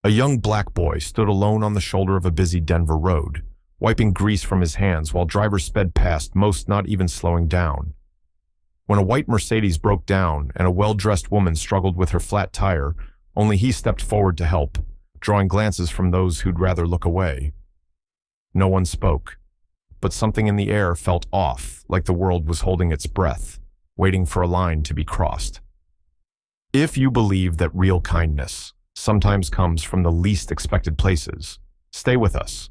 A young black boy stood alone on the shoulder of a busy Denver road, wiping grease from his hands while drivers sped past, most not even slowing down. When a white Mercedes broke down and a well-dressed woman struggled with her flat tire, only he stepped forward to help, drawing glances from those who'd rather look away. No one spoke, but something in the air felt off, like the world was holding its breath, waiting for a line to be crossed. If you believe that real kindness sometimes comes from the least expected places, stay with us.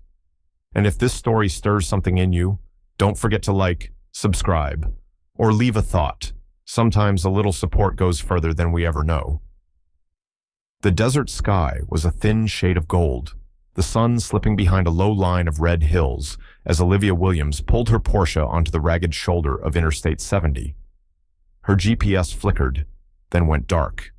And if this story stirs something in you, don't forget to like, subscribe, or leave a thought. Sometimes a little support goes further than we ever know. The desert sky was a thin shade of gold, the sun slipping behind a low line of red hills as Olivia Williams pulled her Porsche onto the ragged shoulder of Interstate 70. Her GPS flickered, then went dark.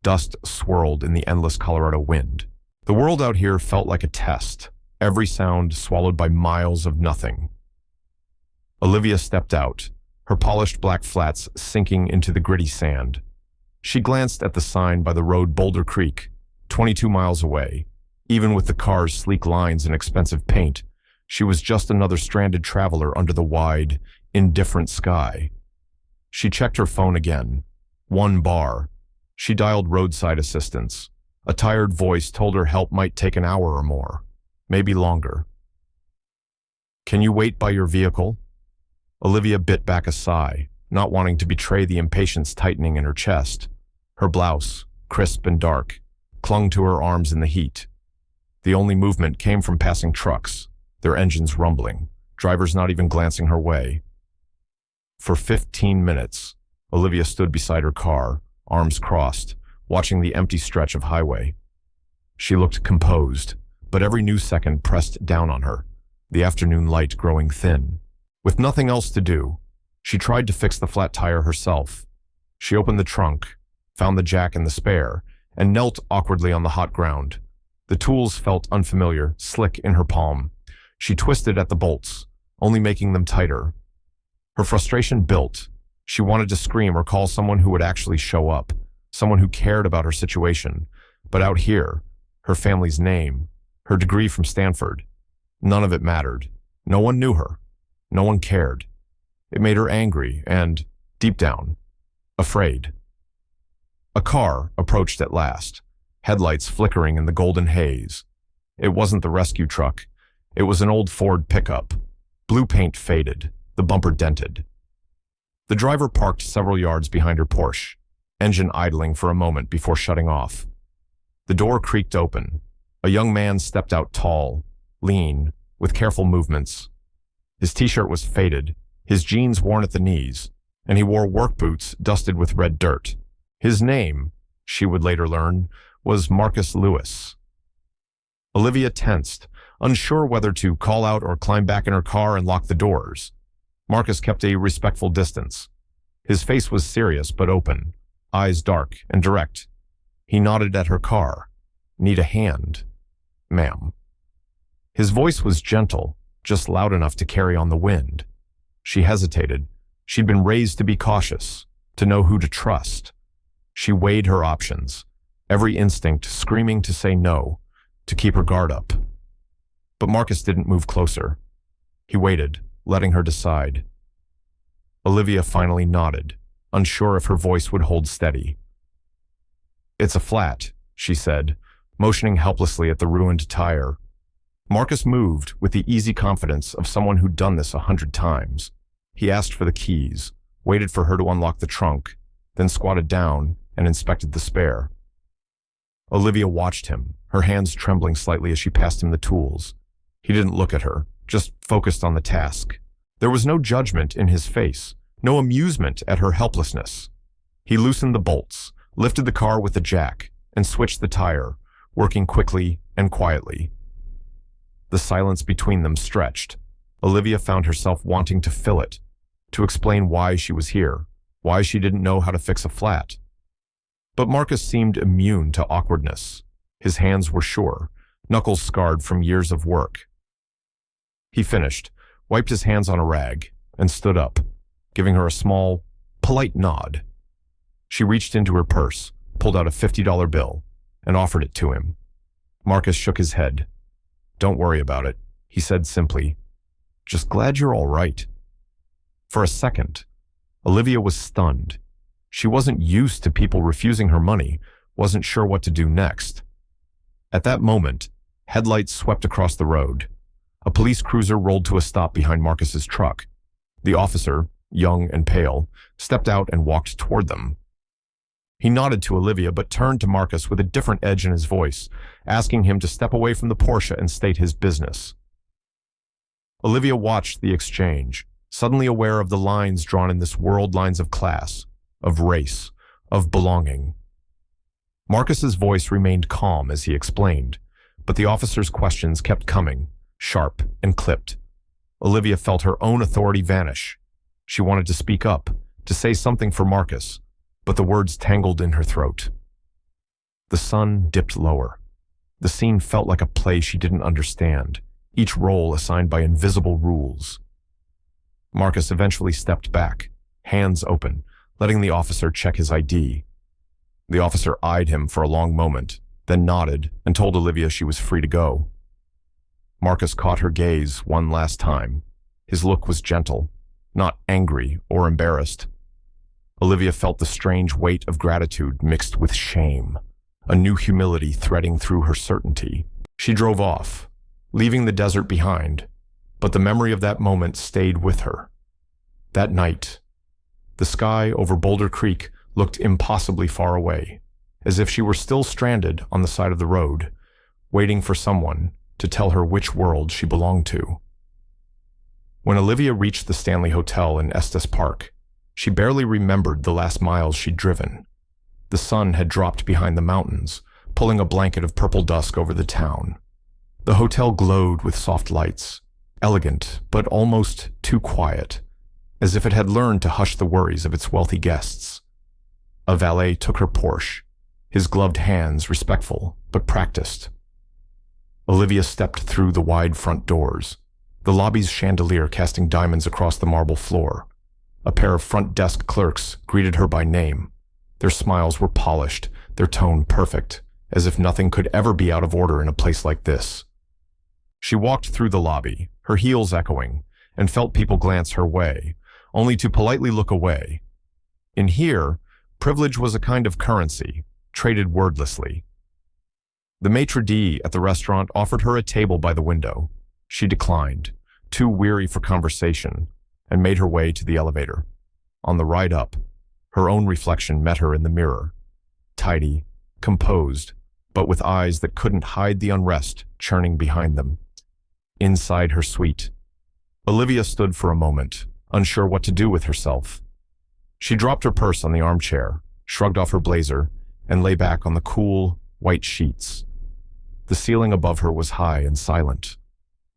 Dust swirled in the endless Colorado wind. The world out here felt like a test, every sound swallowed by miles of nothing. Olivia stepped out, her polished black flats sinking into the gritty sand. She glanced at the sign by the road Boulder Creek, 22 miles away. Even with the car's sleek lines and expensive paint, she was just another stranded traveler under the wide, indifferent sky. She checked her phone again. 1 bar. She dialed roadside assistance. A tired voice told her help might take an hour or more, maybe longer. "Can you wait by your vehicle?" Olivia bit back a sigh, not wanting to betray the impatience tightening in her chest. Her blouse, crisp and dark, clung to her arms in the heat. The only movement came from passing trucks, their engines rumbling, drivers not even glancing her way. For 15 minutes, Olivia stood beside her car, arms crossed, watching the empty stretch of highway. She looked composed, but every new second pressed down on her, the afternoon light growing thin. With nothing else to do, she tried to fix the flat tire herself. She opened the trunk, found the jack and the spare, and knelt awkwardly on the hot ground. The tools felt unfamiliar, slick in her palm. She twisted at the bolts, only making them tighter. Her frustration built. She wanted to scream or call someone who would actually show up, someone who cared about her situation. But out here, her family's name, her degree from Stanford, none of it mattered. No one knew her. No one cared. It made her angry and, deep down, afraid. A car approached at last, headlights flickering in the golden haze. It wasn't the rescue truck. It was an old Ford pickup. Blue paint faded, the bumper dented. The driver parked several yards behind her Porsche, engine idling for a moment before shutting off. The door creaked open. A young man stepped out, tall, lean, with careful movements. His t-shirt was faded, his jeans worn at the knees, and he wore work boots dusted with red dirt. His name, she would later learn, was Marcus Lewis. Olivia tensed, unsure whether to call out or climb back in her car and lock the doors. Marcus kept a respectful distance. His face was serious but open, eyes dark and direct. He nodded at her car. "Need a hand, ma'am." His voice was gentle, just loud enough to carry on the wind. She hesitated. She'd been raised to be cautious, to know who to trust. She weighed her options, every instinct screaming to say no, to keep her guard up. But Marcus didn't move closer. He waited, letting her decide. Olivia finally nodded, unsure if her voice would hold steady. "It's a flat," she said, motioning helplessly at the ruined tire. Marcus moved with the easy confidence of someone who'd done this 100 times. He asked for the keys, waited for her to unlock the trunk, then squatted down and inspected the spare. Olivia watched him, her hands trembling slightly as she passed him the tools. He didn't look at her, just focused on the task. There was no judgment in his face, no amusement at her helplessness. He loosened the bolts, lifted the car with the jack, and switched the tire, working quickly and quietly. The silence between them stretched. Olivia found herself wanting to fill it, to explain why she was here, why she didn't know how to fix a flat. But Marcus seemed immune to awkwardness. His hands were sure, knuckles scarred from years of work. He finished, wiped his hands on a rag, and stood up, giving her a small, polite nod. She reached into her purse, pulled out a $50 bill, and offered it to him. Marcus shook his head. "Don't worry about it," he said simply. "Just glad you're all right." For a second, Olivia was stunned. She wasn't used to people refusing her money, wasn't sure what to do next. At that moment, headlights swept across the road. A police cruiser rolled to a stop behind Marcus's truck. The officer, young and pale, stepped out and walked toward them. He nodded to Olivia but turned to Marcus with a different edge in his voice, asking him to step away from the Porsche and state his business. Olivia watched the exchange, suddenly aware of the lines drawn in this world, lines of class, of race, of belonging. Marcus's voice remained calm as he explained, but the officer's questions kept coming, sharp and clipped. Olivia felt her own authority vanish. She wanted to speak up, to say something for Marcus, but the words tangled in her throat. The sun dipped lower. The scene felt like a play she didn't understand, each role assigned by invisible rules. Marcus eventually stepped back, hands open, letting the officer check his ID. The officer eyed him for a long moment, then nodded and told Olivia she was free to go. Marcus caught her gaze one last time. His look was gentle, not angry or embarrassed. Olivia felt the strange weight of gratitude mixed with shame, a new humility threading through her certainty. She drove off, leaving the desert behind, but the memory of that moment stayed with her. That night, the sky over Boulder Creek looked impossibly far away, as if she were still stranded on the side of the road, waiting for someone to tell her which world she belonged to. When Olivia reached the Stanley Hotel in Estes Park, she barely remembered the last miles she'd driven. The sun had dropped behind the mountains, pulling a blanket of purple dusk over the town. The hotel glowed with soft lights, elegant but almost too quiet, as if it had learned to hush the worries of its wealthy guests. A valet took her Porsche, his gloved hands respectful but practiced. Olivia stepped through the wide front doors, the lobby's chandelier casting diamonds across the marble floor. A pair of front desk clerks greeted her by name. Their smiles were polished, their tone perfect, as if nothing could ever be out of order in a place like this. She walked through the lobby, her heels echoing, and felt people glance her way, only to politely look away. In here, privilege was a kind of currency, traded wordlessly. The maitre d' at the restaurant offered her a table by the window. She declined, too weary for conversation, and made her way to the elevator. On the ride up, her own reflection met her in the mirror. Tidy, composed, but with eyes that couldn't hide the unrest churning behind them. Inside her suite, Olivia stood for a moment, unsure what to do with herself. She dropped her purse on the armchair, shrugged off her blazer, and lay back on the cool, white sheets. The ceiling above her was high and silent.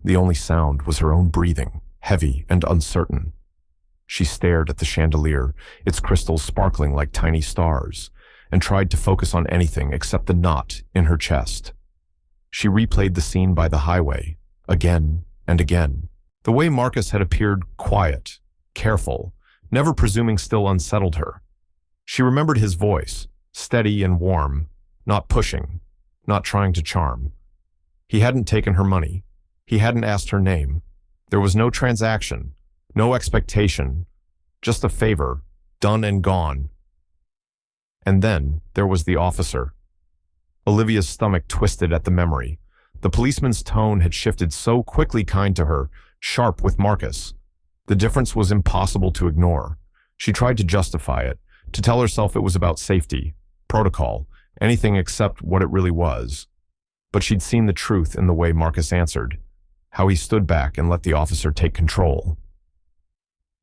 The only sound was her own breathing, heavy and uncertain. She stared at the chandelier, its crystals sparkling like tiny stars, and tried to focus on anything except the knot in her chest. She replayed the scene by the highway, again and again. The way Marcus had appeared quiet, careful, never presuming still unsettled her. She remembered his voice, steady and warm, not pushing, not trying to charm. He hadn't taken her money. He hadn't asked her name. There was no transaction, no expectation, just a favor, done and gone. And then there was the officer. Olivia's stomach twisted at the memory. The policeman's tone had shifted so quickly, kind to her, sharp with Marcus. The difference was impossible to ignore. She tried to justify it, to tell herself it was about safety, protocol, anything except what it really was. But she'd seen the truth in the way Marcus answered, how he stood back and let the officer take control.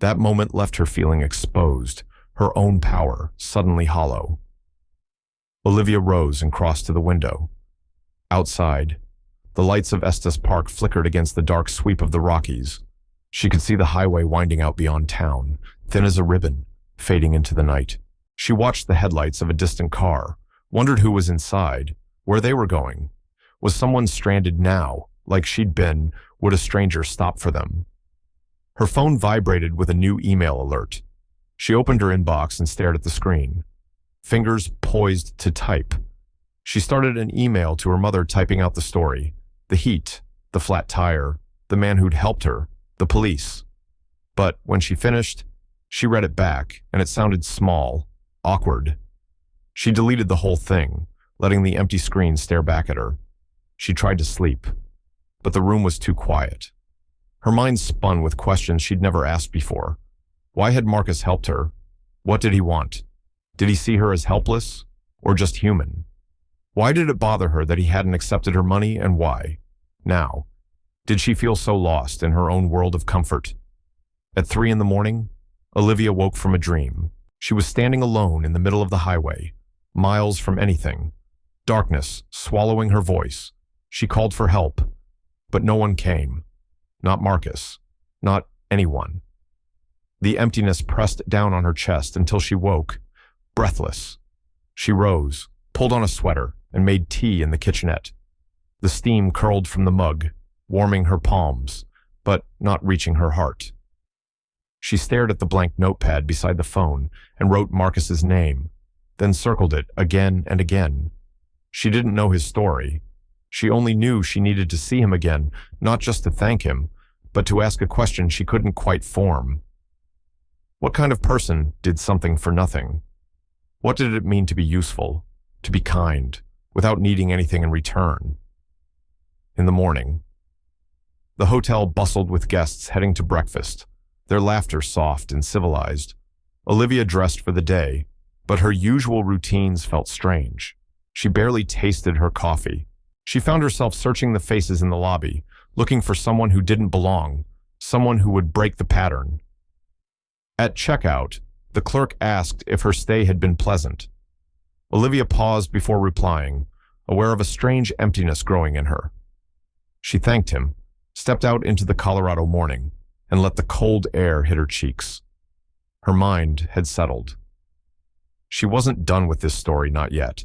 That moment left her feeling exposed, her own power suddenly hollow. Olivia rose and crossed to the window. Outside, the lights of Estes Park flickered against the dark sweep of the Rockies. She could see the highway winding out beyond town, thin as a ribbon, fading into the night. She watched the headlights of a distant car, wondered who was inside, where they were going. Was someone stranded now, like she'd been? Would a stranger stop for them? Her phone vibrated with a new email alert. She opened her inbox and stared at the screen. Fingers poised to type. She started an email to her mother typing out the story. The heat, the flat tire, the man who'd helped her, the police. But when she finished, she read it back, and it sounded small, awkward. She deleted the whole thing, letting the empty screen stare back at her. She tried to sleep, but the room was too quiet. Her mind spun with questions she'd never asked before. Why had Marcus helped her? What did he want? Did he see her as helpless, or just human? Why did it bother her that he hadn't accepted her money, and why? Now, did she feel so lost in her own world of comfort? At 3 a.m, Olivia woke from a dream. She was standing alone in the middle of the highway, miles from anything. Darkness swallowing her voice. She called for help, but no one came. Not Marcus. Not anyone. The emptiness pressed down on her chest until she woke, breathless. She rose, pulled on a sweater, and made tea in the kitchenette. The steam curled from the mug, warming her palms, but not reaching her heart. She stared at the blank notepad beside the phone and wrote Marcus's name, then circled it again and again. She didn't know his story. She only knew she needed to see him again, not just to thank him, but to ask a question she couldn't quite form. What kind of person did something for nothing? What did it mean to be useful, to be kind, without needing anything in return? In the morning, the hotel bustled with guests heading to breakfast, their laughter soft and civilized. Olivia dressed for the day, but her usual routines felt strange. She barely tasted her coffee. She found herself searching the faces in the lobby, looking for someone who didn't belong, someone who would break the pattern. At checkout, the clerk asked if her stay had been pleasant. Olivia paused before replying, aware of a strange emptiness growing in her. She thanked him, stepped out into the Colorado morning, and let the cold air hit her cheeks. Her mind had settled. She wasn't done with this story, not yet.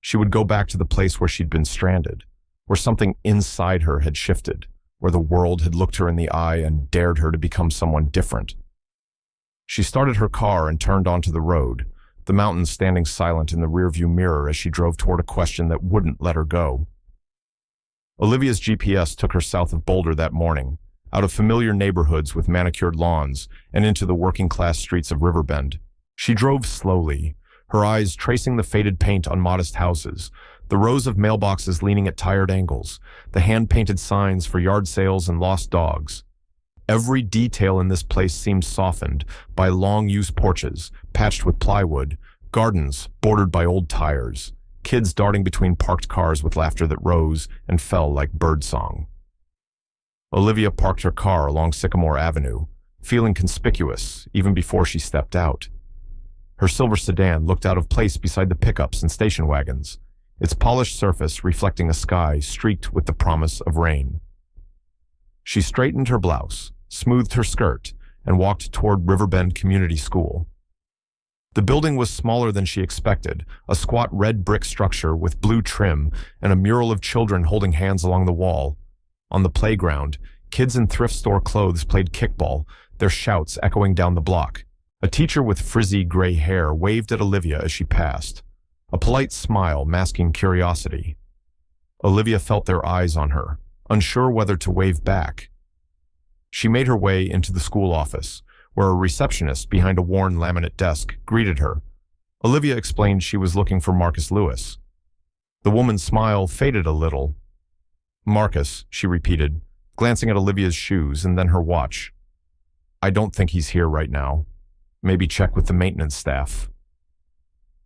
She would go back to the place where she'd been stranded, where something inside her had shifted, where the world had looked her in the eye and dared her to become someone different. She started her car and turned onto the road, the mountains standing silent in the rearview mirror as she drove toward a question that wouldn't let her go. Olivia's GPS took her south of Boulder that morning, out of familiar neighborhoods with manicured lawns and into the working-class streets of Riverbend. She drove slowly, her eyes tracing the faded paint on modest houses, the rows of mailboxes leaning at tired angles, the hand-painted signs for yard sales and lost dogs. Every detail in this place seemed softened by long-used porches, patched with plywood, gardens bordered by old tires, kids darting between parked cars with laughter that rose and fell like birdsong. Olivia parked her car along Sycamore Avenue, feeling conspicuous even before she stepped out. Her silver sedan looked out of place beside the pickups and station wagons, its polished surface reflecting a sky streaked with the promise of rain. She straightened her blouse, smoothed her skirt, and walked toward Riverbend Community School. The building was smaller than she expected, a squat red brick structure with blue trim and a mural of children holding hands along the wall. On the playground, kids in thrift store clothes played kickball, their shouts echoing down the block. A teacher with frizzy gray hair waved at Olivia as she passed, a polite smile masking curiosity. Olivia felt their eyes on her, unsure whether to wave back. She made her way into the school office, where a receptionist behind a worn laminate desk greeted her. Olivia explained she was looking for Marcus Lewis. The woman's smile faded a little. Marcus, she repeated, glancing at Olivia's shoes and then her watch. I don't think he's here right now. Maybe check with the maintenance staff.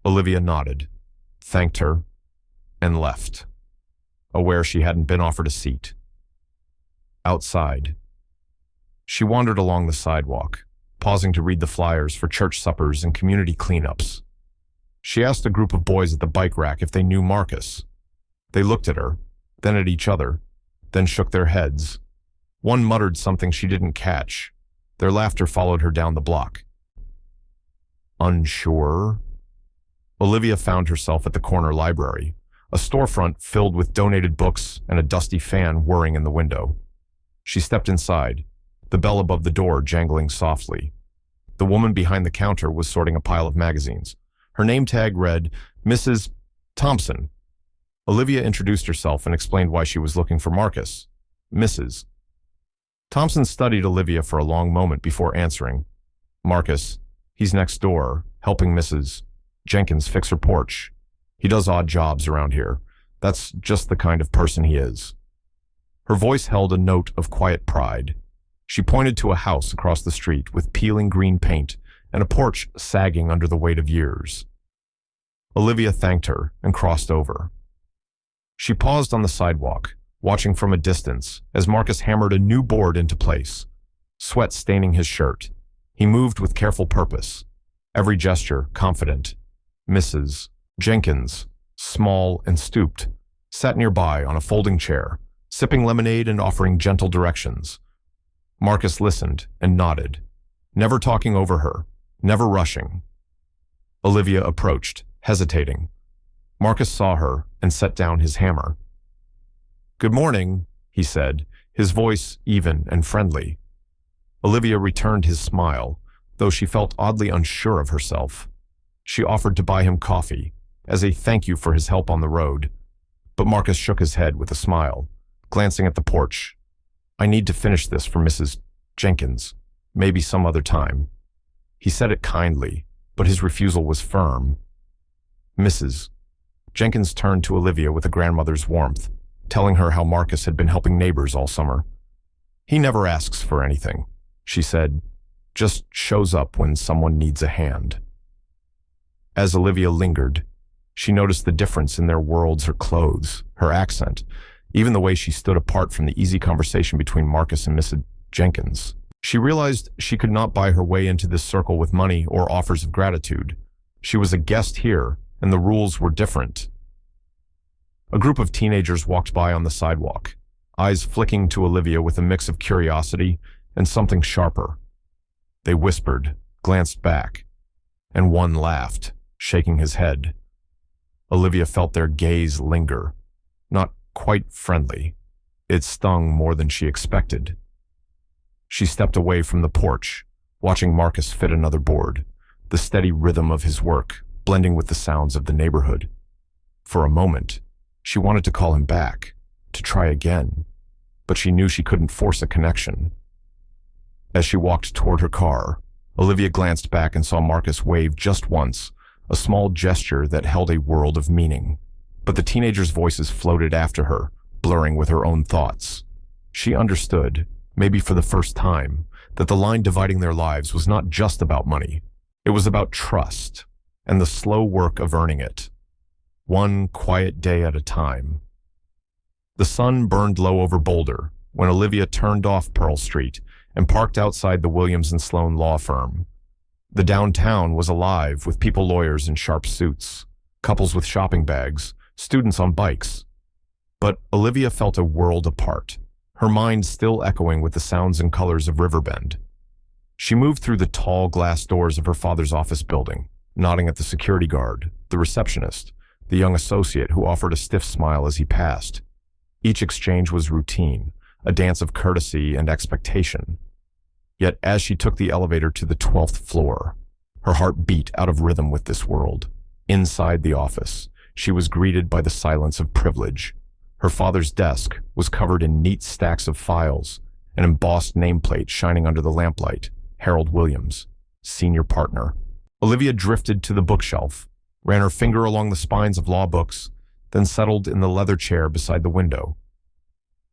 Olivia nodded, thanked her, and left, aware she hadn't been offered a seat. Outside, she wandered along the sidewalk, pausing to read the flyers for church suppers and community cleanups. She asked a group of boys at the bike rack if they knew Marcus. They looked at her, then at each other, then shook their heads. One muttered something she didn't catch. Their laughter followed her down the block. Unsure? Olivia found herself at the corner library, a storefront filled with donated books and a dusty fan whirring in the window. She stepped inside, the bell above the door jangling softly. The woman behind the counter was sorting a pile of magazines. Her name tag read, Mrs. Thompson, Olivia introduced herself and explained why she was looking for Marcus. Mrs. Thompson studied Olivia for a long moment before answering. Marcus, he's next door, helping Mrs. Jenkins fix her porch. He does odd jobs around here. That's just the kind of person he is. Her voice held a note of quiet pride. She pointed to a house across the street with peeling green paint and a porch sagging under the weight of years. Olivia thanked her and crossed over. She paused on the sidewalk, watching from a distance as Marcus hammered a new board into place, sweat staining his shirt. He moved with careful purpose, every gesture confident. Mrs. Jenkins, small and stooped, sat nearby on a folding chair, sipping lemonade and offering gentle directions. Marcus listened and nodded, never talking over her, never rushing. Olivia approached, hesitating. Marcus saw her and set down his hammer. "Good morning," he said, his voice even and friendly. Olivia returned his smile, though she felt oddly unsure of herself. She offered to buy him coffee, as a thank you for his help on the road, but Marcus shook his head with a smile, glancing at the porch. "I need to finish this for Mrs. Jenkins, maybe some other time." He said it kindly, but his refusal was firm. Mrs. Jenkins turned to Olivia with a grandmother's warmth, telling her how Marcus had been helping neighbors all summer. "He never asks for anything," she said, "just shows up when someone needs a hand." As Olivia lingered, she noticed the difference in their worlds, her clothes, her accent, even the way she stood apart from the easy conversation between Marcus and Mrs. Jenkins. She realized she could not buy her way into this circle with money or offers of gratitude. She was a guest here, and the rules were different. A group of teenagers walked by on the sidewalk, eyes flicking to Olivia with a mix of curiosity and something sharper. They whispered, glanced back, and one laughed, shaking his head. Olivia felt their gaze linger, not quite friendly. It stung more than she expected. She stepped away from the porch, watching Marcus fit another board, the steady rhythm of his work blending with the sounds of the neighborhood. For a moment, she wanted to call him back, to try again, but she knew she couldn't force a connection. As she walked toward her car, Olivia glanced back and saw Marcus wave just once, a small gesture that held a world of meaning. But the teenagers' voices floated after her, blurring with her own thoughts. She understood, maybe for the first time, that the line dividing their lives was not just about money. It was about trust and the slow work of earning it, one quiet day at a time. The sun burned low over Boulder when Olivia turned off Pearl Street and parked outside the Williams & Sloan law firm. The downtown was alive with people, lawyers in sharp suits, couples with shopping bags, students on bikes. But Olivia felt a world apart, her mind still echoing with the sounds and colors of Riverbend. She moved through the tall glass doors of her father's office building, nodding at the security guard, the receptionist, the young associate who offered a stiff smile as he passed. Each exchange was routine, a dance of courtesy and expectation. Yet as she took the elevator to the 12th floor, her heart beat out of rhythm with this world. Inside the office, she was greeted by the silence of privilege. Her father's desk was covered in neat stacks of files, an embossed nameplate shining under the lamplight, Harold Williams, senior partner. Olivia drifted to the bookshelf, ran her finger along the spines of law books, then settled in the leather chair beside the window.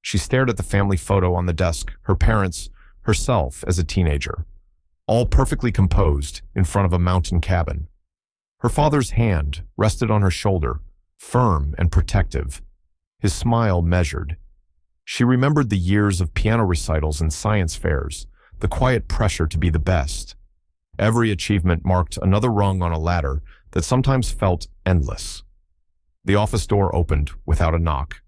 She stared at the family photo on the desk, her parents, herself as a teenager, all perfectly composed in front of a mountain cabin. Her father's hand rested on her shoulder, firm and protective, his smile measured. She remembered the years of piano recitals and science fairs, the quiet pressure to be the best. Every achievement marked another rung on a ladder that sometimes felt endless. The office door opened without a knock.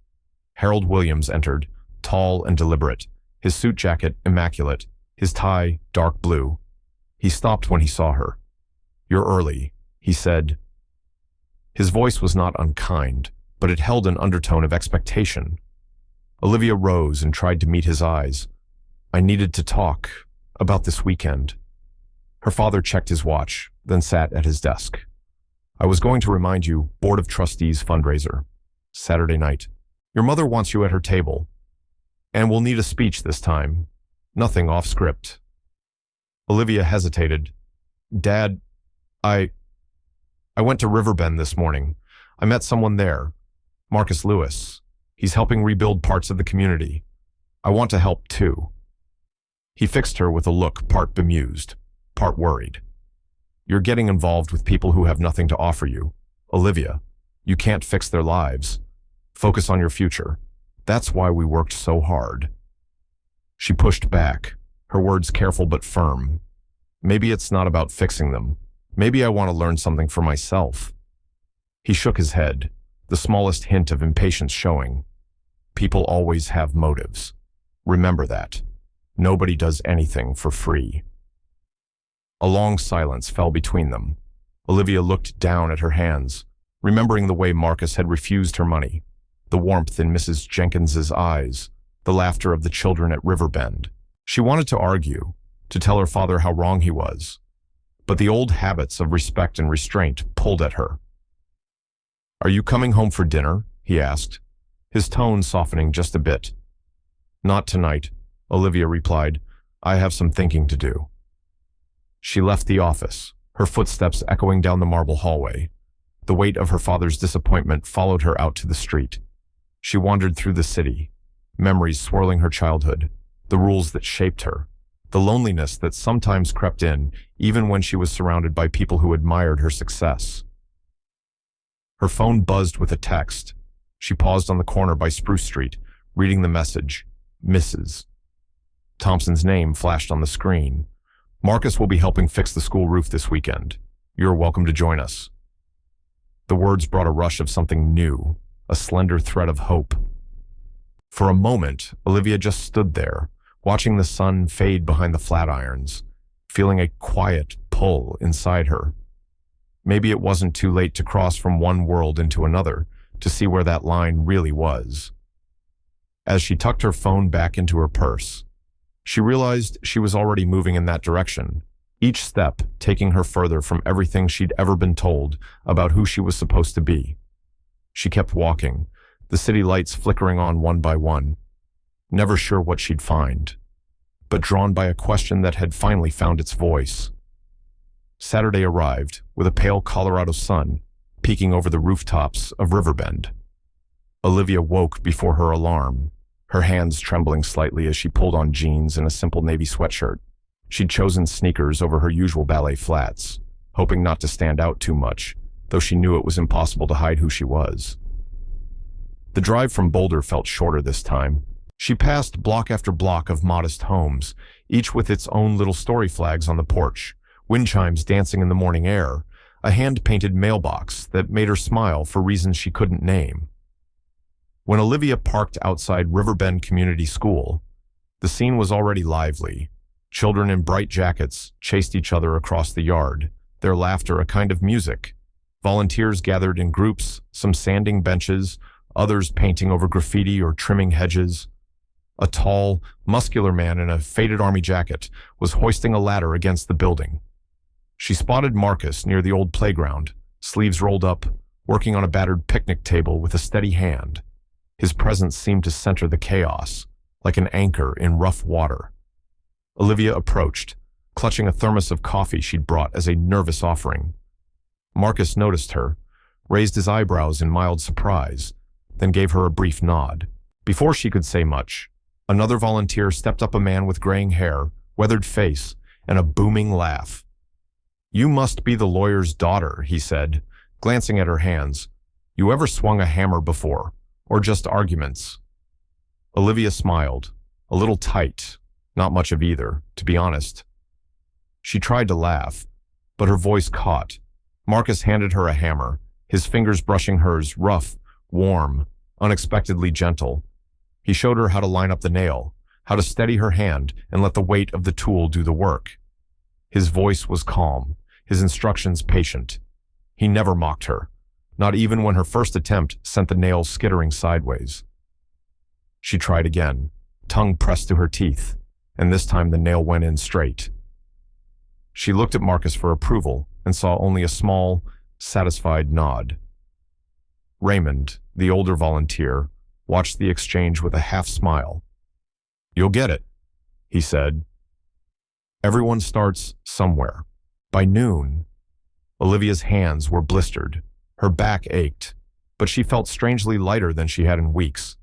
Harold Williams entered, tall and deliberate, his suit jacket immaculate, his tie dark blue. He stopped when he saw her. "You're early," he said. His voice was not unkind, but it held an undertone of expectation. Olivia rose and tried to meet his eyes. "I needed to talk about this weekend." Her father checked his watch, then sat at his desk. "I was going to remind you, Board of Trustees fundraiser. Saturday night. Your mother wants you at her table, and we'll need a speech this time. Nothing off script. Olivia hesitated. Dad, I went to Riverbend this morning. I met someone there, Marcus Lewis. He's helping rebuild parts of the community. I want to help too. He fixed her with a look part bemused, part worried. You're getting involved with people who have nothing to offer you. Olivia, you can't fix their lives. Focus on your future. That's why we worked so hard. She pushed back, her words careful but firm. Maybe it's not about fixing them. Maybe I want to learn something for myself. He shook his head, the smallest hint of impatience showing. People always have motives. Remember that. Nobody does anything for free. A long silence fell between them. Olivia looked down at her hands, remembering the way Marcus had refused her money, the warmth in Mrs. Jenkins's eyes, the laughter of the children at Riverbend. She wanted to argue, to tell her father how wrong he was, but the old habits of respect and restraint pulled at her. Are you coming home for dinner? He asked, his tone softening just a bit. Not tonight, Olivia replied. I have some thinking to do. She left the office, her footsteps echoing down the marble hallway. The weight of her father's disappointment followed her out to the street. She wandered through the city, memories swirling her childhood, the rules that shaped her, the loneliness that sometimes crept in even when she was surrounded by people who admired her success. Her phone buzzed with a text. She paused on the corner by Spruce Street, reading the message, Mrs. Thompson's name flashed on the screen. Marcus will be helping fix the school roof this weekend. You're welcome to join us. The words brought a rush of something new, a slender thread of hope. For a moment, Olivia just stood there, watching the sun fade behind the flatirons, feeling a quiet pull inside her. Maybe it wasn't too late to cross from one world into another, to see where that line really was. As she tucked her phone back into her purse, she realized she was already moving in that direction, each step taking her further from everything she'd ever been told about who she was supposed to be. She kept walking, the city lights flickering on one by one, never sure what she'd find, but drawn by a question that had finally found its voice. Saturday arrived, with a pale Colorado sun peeking over the rooftops of Riverbend. Olivia woke before her alarm, her hands trembling slightly as she pulled on jeans and a simple navy sweatshirt. She'd chosen sneakers over her usual ballet flats, hoping not to stand out too much, though she knew it was impossible to hide who she was. The drive from Boulder felt shorter this time. She passed block after block of modest homes, each with its own little story flags on the porch, wind chimes dancing in the morning air, a hand-painted mailbox that made her smile for reasons she couldn't name. When Olivia parked outside Riverbend Community School, the scene was already lively. Children in bright jackets chased each other across the yard, their laughter a kind of music. Volunteers gathered in groups, some sanding benches, others painting over graffiti or trimming hedges. A tall, muscular man in a faded army jacket was hoisting a ladder against the building. She spotted Marcus near the old playground, sleeves rolled up, working on a battered picnic table with a steady hand. His presence seemed to center the chaos, like an anchor in rough water. Olivia approached, clutching a thermos of coffee she'd brought as a nervous offering. Marcus noticed her, raised his eyebrows in mild surprise, then gave her a brief nod. Before she could say much, another volunteer stepped up, a man with graying hair, weathered face, and a booming laugh. "You must be the lawyer's daughter," he said, glancing at her hands. "You ever swung a hammer before? Or just arguments?" Olivia smiled, a little tight, not much of either, to be honest. She tried to laugh, but her voice caught. Marcus handed her a hammer, his fingers brushing hers, rough, warm, unexpectedly gentle. He showed her how to line up the nail, how to steady her hand and let the weight of the tool do the work. His voice was calm, his instructions patient. He never mocked her, not even when her first attempt sent the nail skittering sideways. She tried again, tongue pressed to her teeth, and this time the nail went in straight. She looked at Marcus for approval and saw only a small, satisfied nod. Raymond, the older volunteer, watched the exchange with a half smile. "You'll get it," he said. Everyone starts somewhere. By noon, Olivia's hands were blistered. Her back ached, but she felt strangely lighter than she had in weeks.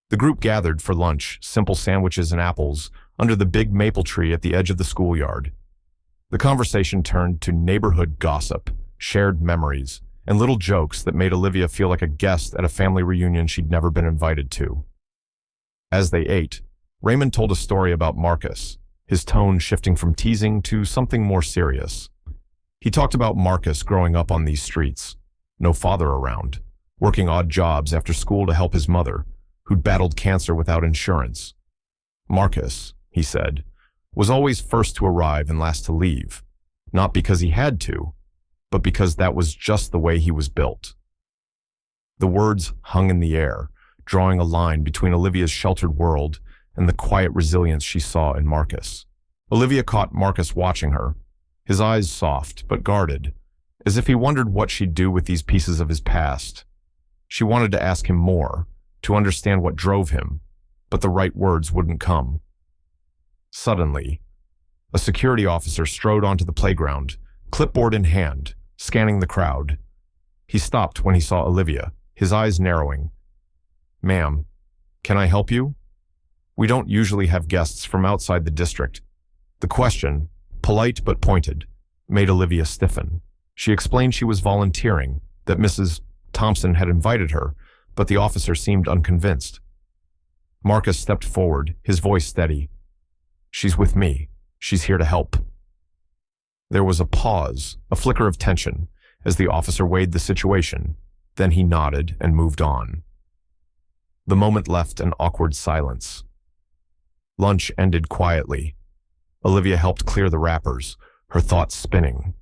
The group gathered for lunch, simple sandwiches and apples, under the big maple tree at the edge of the schoolyard. The conversation turned to neighborhood gossip, shared memories, and little jokes that made Olivia feel like a guest at a family reunion she'd never been invited to. As they ate, Raymond told a story about Marcus, his tone shifting from teasing to something more serious. He talked about Marcus growing up on these streets, no father around, working odd jobs after school to help his mother, who'd battled cancer without insurance. Marcus, he said, was always first to arrive and last to leave, not because he had to, but because that was just the way he was built. The words hung in the air, drawing a line between Olivia's sheltered world and the quiet resilience she saw in Marcus. Olivia caught Marcus watching her, his eyes soft but guarded, as if he wondered what she'd do with these pieces of his past. She wanted to ask him more, to understand what drove him, but the right words wouldn't come. Suddenly, a security officer strode onto the playground, clipboard in hand, scanning the crowd. He stopped when he saw Olivia, his eyes narrowing. "Ma'am, can I help you?" "We don't usually have guests from outside the district." The question, polite but pointed, made Olivia stiffen. She explained she was volunteering, that Mrs. Thompson had invited her, but the officer seemed unconvinced. Marcus stepped forward, his voice steady. "She's with me. She's here to help." There was a pause, a flicker of tension, as the officer weighed the situation. Then he nodded and moved on. The moment left an awkward silence. Lunch ended quietly. Olivia helped clear the wrappers, her thoughts spinning.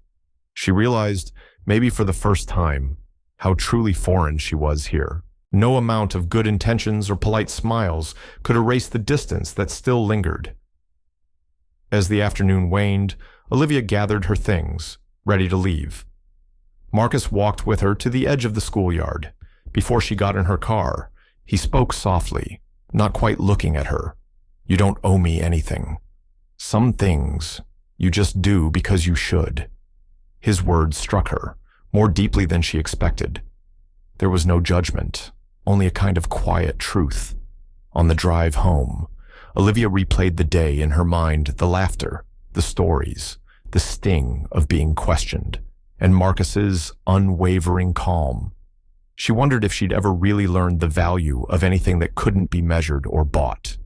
She realized, maybe for the first time, how truly foreign she was here. No amount of good intentions or polite smiles could erase the distance that still lingered. As the afternoon waned, Olivia gathered her things, ready to leave. Marcus walked with her to the edge of the schoolyard. Before she got in her car, he spoke softly, not quite looking at her. "You don't owe me anything. Some things you just do because you should." His words struck her, more deeply than she expected. There was no judgment, only a kind of quiet truth. On the drive home, Olivia replayed the day in her mind, the laughter, the stories, the sting of being questioned, and Marcus's unwavering calm. She wondered if she'd ever really learned the value of anything that couldn't be measured or bought.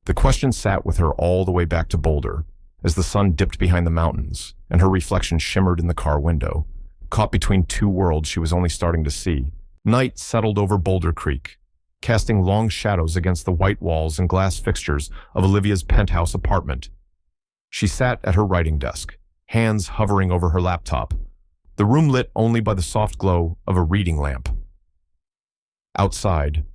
The question sat with her all the way back to Boulder, as the sun dipped behind the mountains, and her reflection shimmered in the car window, caught between two worlds she was only starting to see. Night settled over Boulder Creek, casting long shadows against the white walls and glass fixtures of Olivia's penthouse apartment. She sat at her writing desk, hands hovering over her laptop, the room lit only by the soft glow of a reading lamp. Outside,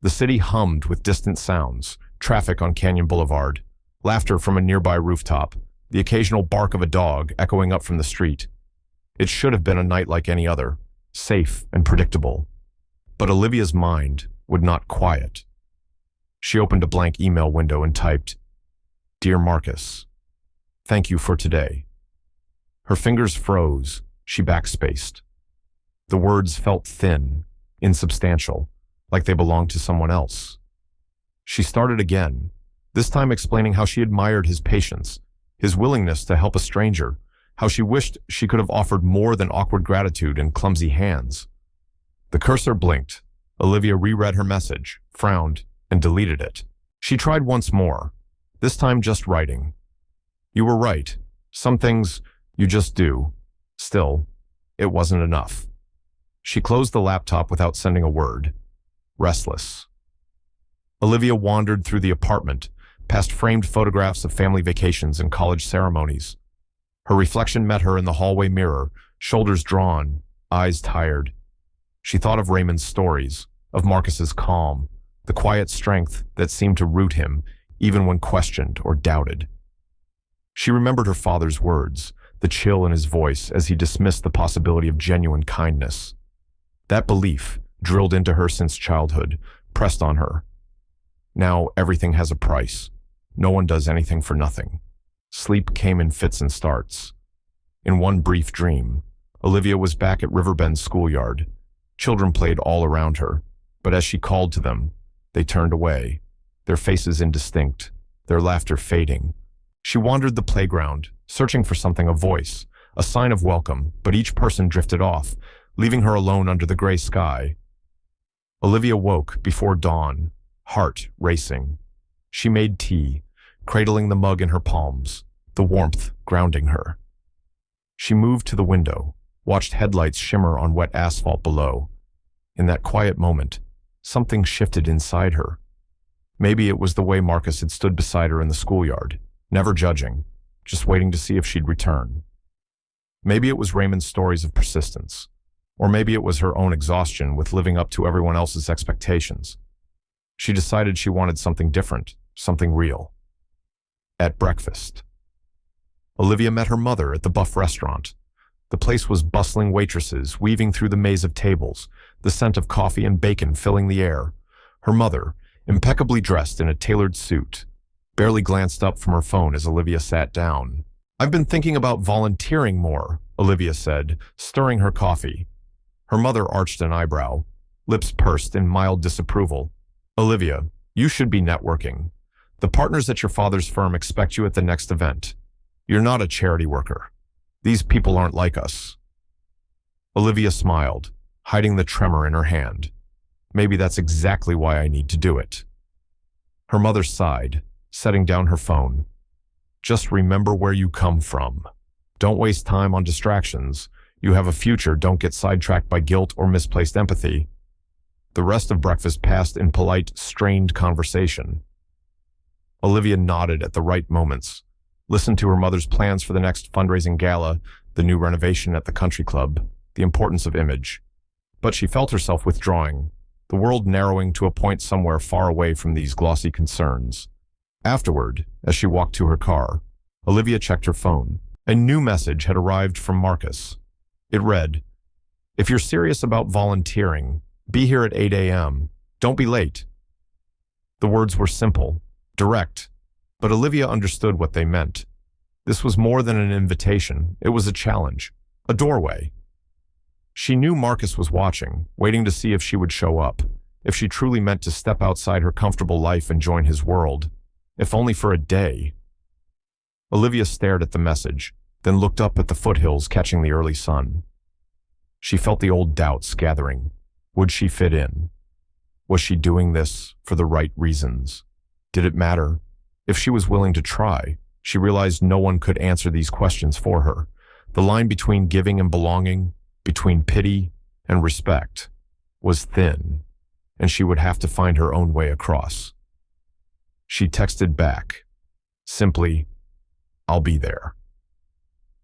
the city hummed with distant sounds, traffic on Canyon Boulevard, laughter from a nearby rooftop, the occasional bark of a dog echoing up from the street. It should have been a night like any other, safe and predictable. But Olivia's mind would not quiet. She opened a blank email window and typed, "Dear Marcus, thank you for today." Her fingers froze, she backspaced. The words felt thin, insubstantial, like they belonged to someone else. She started again, this time explaining how she admired his patience, his willingness to help a stranger, how she wished she could have offered more than awkward gratitude and clumsy hands. The cursor blinked. Olivia reread her message, frowned, and deleted it. She tried once more, this time just writing. "You were right. Some things you just do. Still, it wasn't enough." She closed the laptop without sending a word. Restless. Olivia wandered through the apartment, past framed photographs of family vacations and college ceremonies. Her reflection met her in the hallway mirror, shoulders drawn, eyes tired. She thought of Raymond's stories, of Marcus's calm, the quiet strength that seemed to root him, even when questioned or doubted. She remembered her father's words, the chill in his voice as he dismissed the possibility of genuine kindness. That belief, drilled into her since childhood, pressed on her. Now everything has a price. No one does anything for nothing. Sleep came in fits and starts. In one brief dream, Olivia was back at Riverbend's schoolyard. Children played all around her, but as she called to them, they turned away, their faces indistinct, their laughter fading. She wandered the playground, searching for something, a voice, a sign of welcome, but each person drifted off, leaving her alone under the gray sky. Olivia woke before dawn, heart racing. She made tea, cradling the mug in her palms, the warmth grounding her. She moved to the window, watched headlights shimmer on wet asphalt below. In that quiet moment, something shifted inside her. Maybe it was the way Marcus had stood beside her in the schoolyard, never judging, just waiting to see if she'd return. Maybe it was Raymond's stories of persistence, or maybe it was her own exhaustion with living up to everyone else's expectations. She decided she wanted something different, something real. At breakfast, Olivia met her mother at the Buff restaurant. The place was bustling waitresses weaving through the maze of tables, the scent of coffee and bacon filling the air. Her mother, impeccably dressed in a tailored suit, barely glanced up from her phone as Olivia sat down. "I've been thinking about volunteering more," Olivia said, stirring her coffee. Her mother arched an eyebrow, lips pursed in mild disapproval. "Olivia, you should be networking. The partners at your father's firm expect you at the next event. You're not a charity worker. These people aren't like us." Olivia smiled, hiding the tremor in her hand. "Maybe that's exactly why I need to do it." Her mother sighed, setting down her phone. "Just remember where you come from. Don't waste time on distractions. You have a future. Don't get sidetracked by guilt or misplaced empathy." The rest of breakfast passed in polite, strained conversation. Olivia nodded at the right moments, listened to her mother's plans for the next fundraising gala, the new renovation at the country club, the importance of image. But she felt herself withdrawing, the world narrowing to a point somewhere far away from these glossy concerns. Afterward, as she walked to her car, Olivia checked her phone. A new message had arrived from Marcus. It read, "If you're serious about volunteering, be here at 8 a.m. Don't be late." The words were simple, direct, but Olivia understood what they meant. This was more than an invitation. It was a challenge, a doorway. She knew Marcus was watching, waiting to see if she would show up, if she truly meant to step outside her comfortable life and join his world, if only for a day. Olivia stared at the message, then looked up at the foothills catching the early sun. She felt the old doubts gathering. Would she fit in? Was she doing this for the right reasons? Did it matter? If she was willing to try, she realized no one could answer these questions for her. The line between giving and belonging, between pity and respect, was thin, and she would have to find her own way across. She texted back, simply, "I'll be there."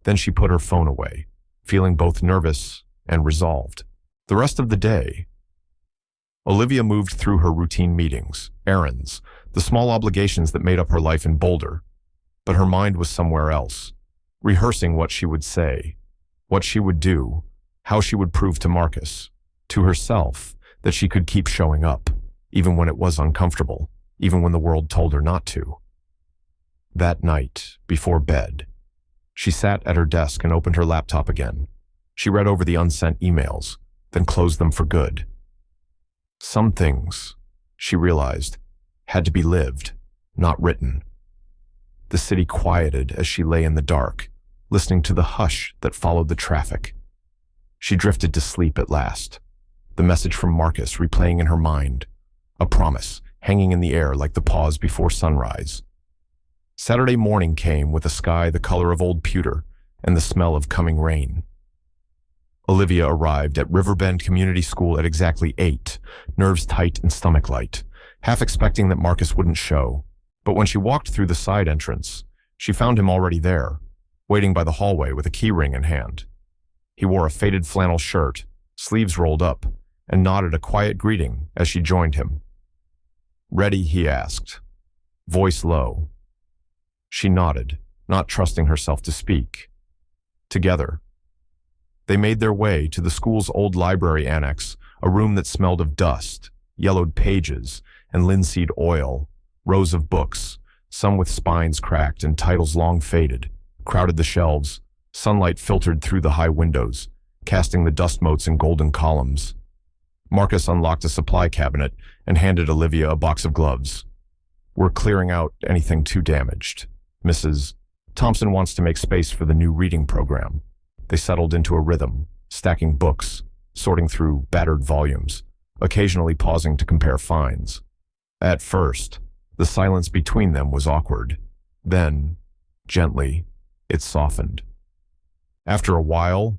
Then she put her phone away, feeling both nervous and resolved. The rest of the day, Olivia moved through her routine meetings, errands, the small obligations that made up her life in Boulder. But her mind was somewhere else, rehearsing what she would say, what she would do, how she would prove to Marcus, to herself, that she could keep showing up, even when it was uncomfortable, even when the world told her not to. That night, before bed, she sat at her desk and opened her laptop again. She read over the unsent emails, then closed them for good. Some things, she realized, had to be lived, not written. The city quieted as she lay in the dark, listening to the hush that followed the traffic. She drifted to sleep at last, the message from Marcus replaying in her mind, a promise hanging in the air like the pause before sunrise. Saturday morning came with a sky the color of old pewter and the smell of coming rain. Olivia arrived at Riverbend Community School at exactly 8, nerves tight and stomach light, half expecting that Marcus wouldn't show. But when she walked through the side entrance, she found him already there, waiting by the hallway with a key ring in hand. He wore a faded flannel shirt, sleeves rolled up, and nodded a quiet greeting as she joined him. "Ready?" he asked, voice low. She nodded, not trusting herself to speak. Together, They made their way to the school's old library annex, a room that smelled of dust, yellowed pages, and linseed oil. Rows of books, some with spines cracked and titles long faded, crowded the shelves. Sunlight filtered through the high windows, casting the dust motes in golden columns. Marcus unlocked a supply cabinet and handed Olivia a box of gloves. "We're clearing out anything too damaged. Mrs. Thompson wants to make space for the new reading program." They settled into a rhythm, stacking books, sorting through battered volumes, occasionally pausing to compare finds. At first, the silence between them was awkward. Then, gently, it softened. After a while,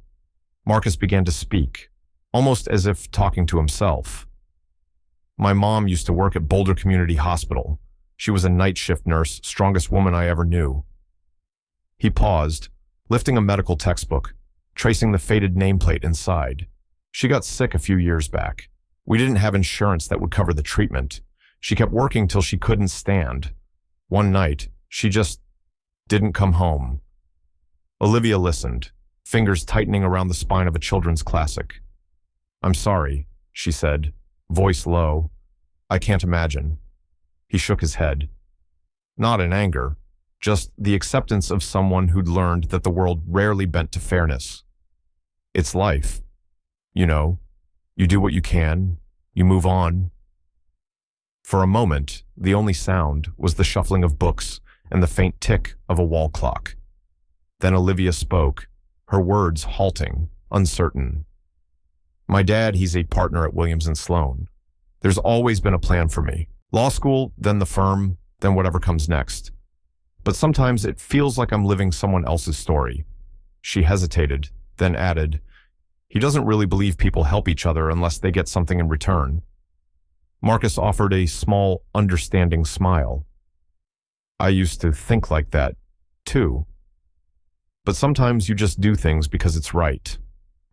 Marcus began to speak, almost as if talking to himself. "My mom used to work at Boulder Community Hospital. She was a night shift nurse, strongest woman I ever knew." He paused, lifting a medical textbook, tracing the faded nameplate inside. "She got sick a few years back. We didn't have insurance that would cover the treatment. She kept working till she couldn't stand. One night, she just didn't come home." Olivia listened, fingers tightening around the spine of a children's classic. "I'm sorry," she said, voice low. "I can't imagine." He shook his head. Not in anger, just the acceptance of someone who'd learned that the world rarely bent to fairness. "It's life. You know, you do what you can, you move on." For a moment, the only sound was the shuffling of books and the faint tick of a wall clock. Then Olivia spoke, her words halting, uncertain. "My dad, he's a partner at Williams & Sloan. There's always been a plan for me. Law school, then the firm, then whatever comes next. But sometimes it feels like I'm living someone else's story." She hesitated, then added, "He doesn't really believe people help each other unless they get something in return." Marcus offered a small, understanding smile. "I used to think like that, too. But sometimes you just do things because it's right.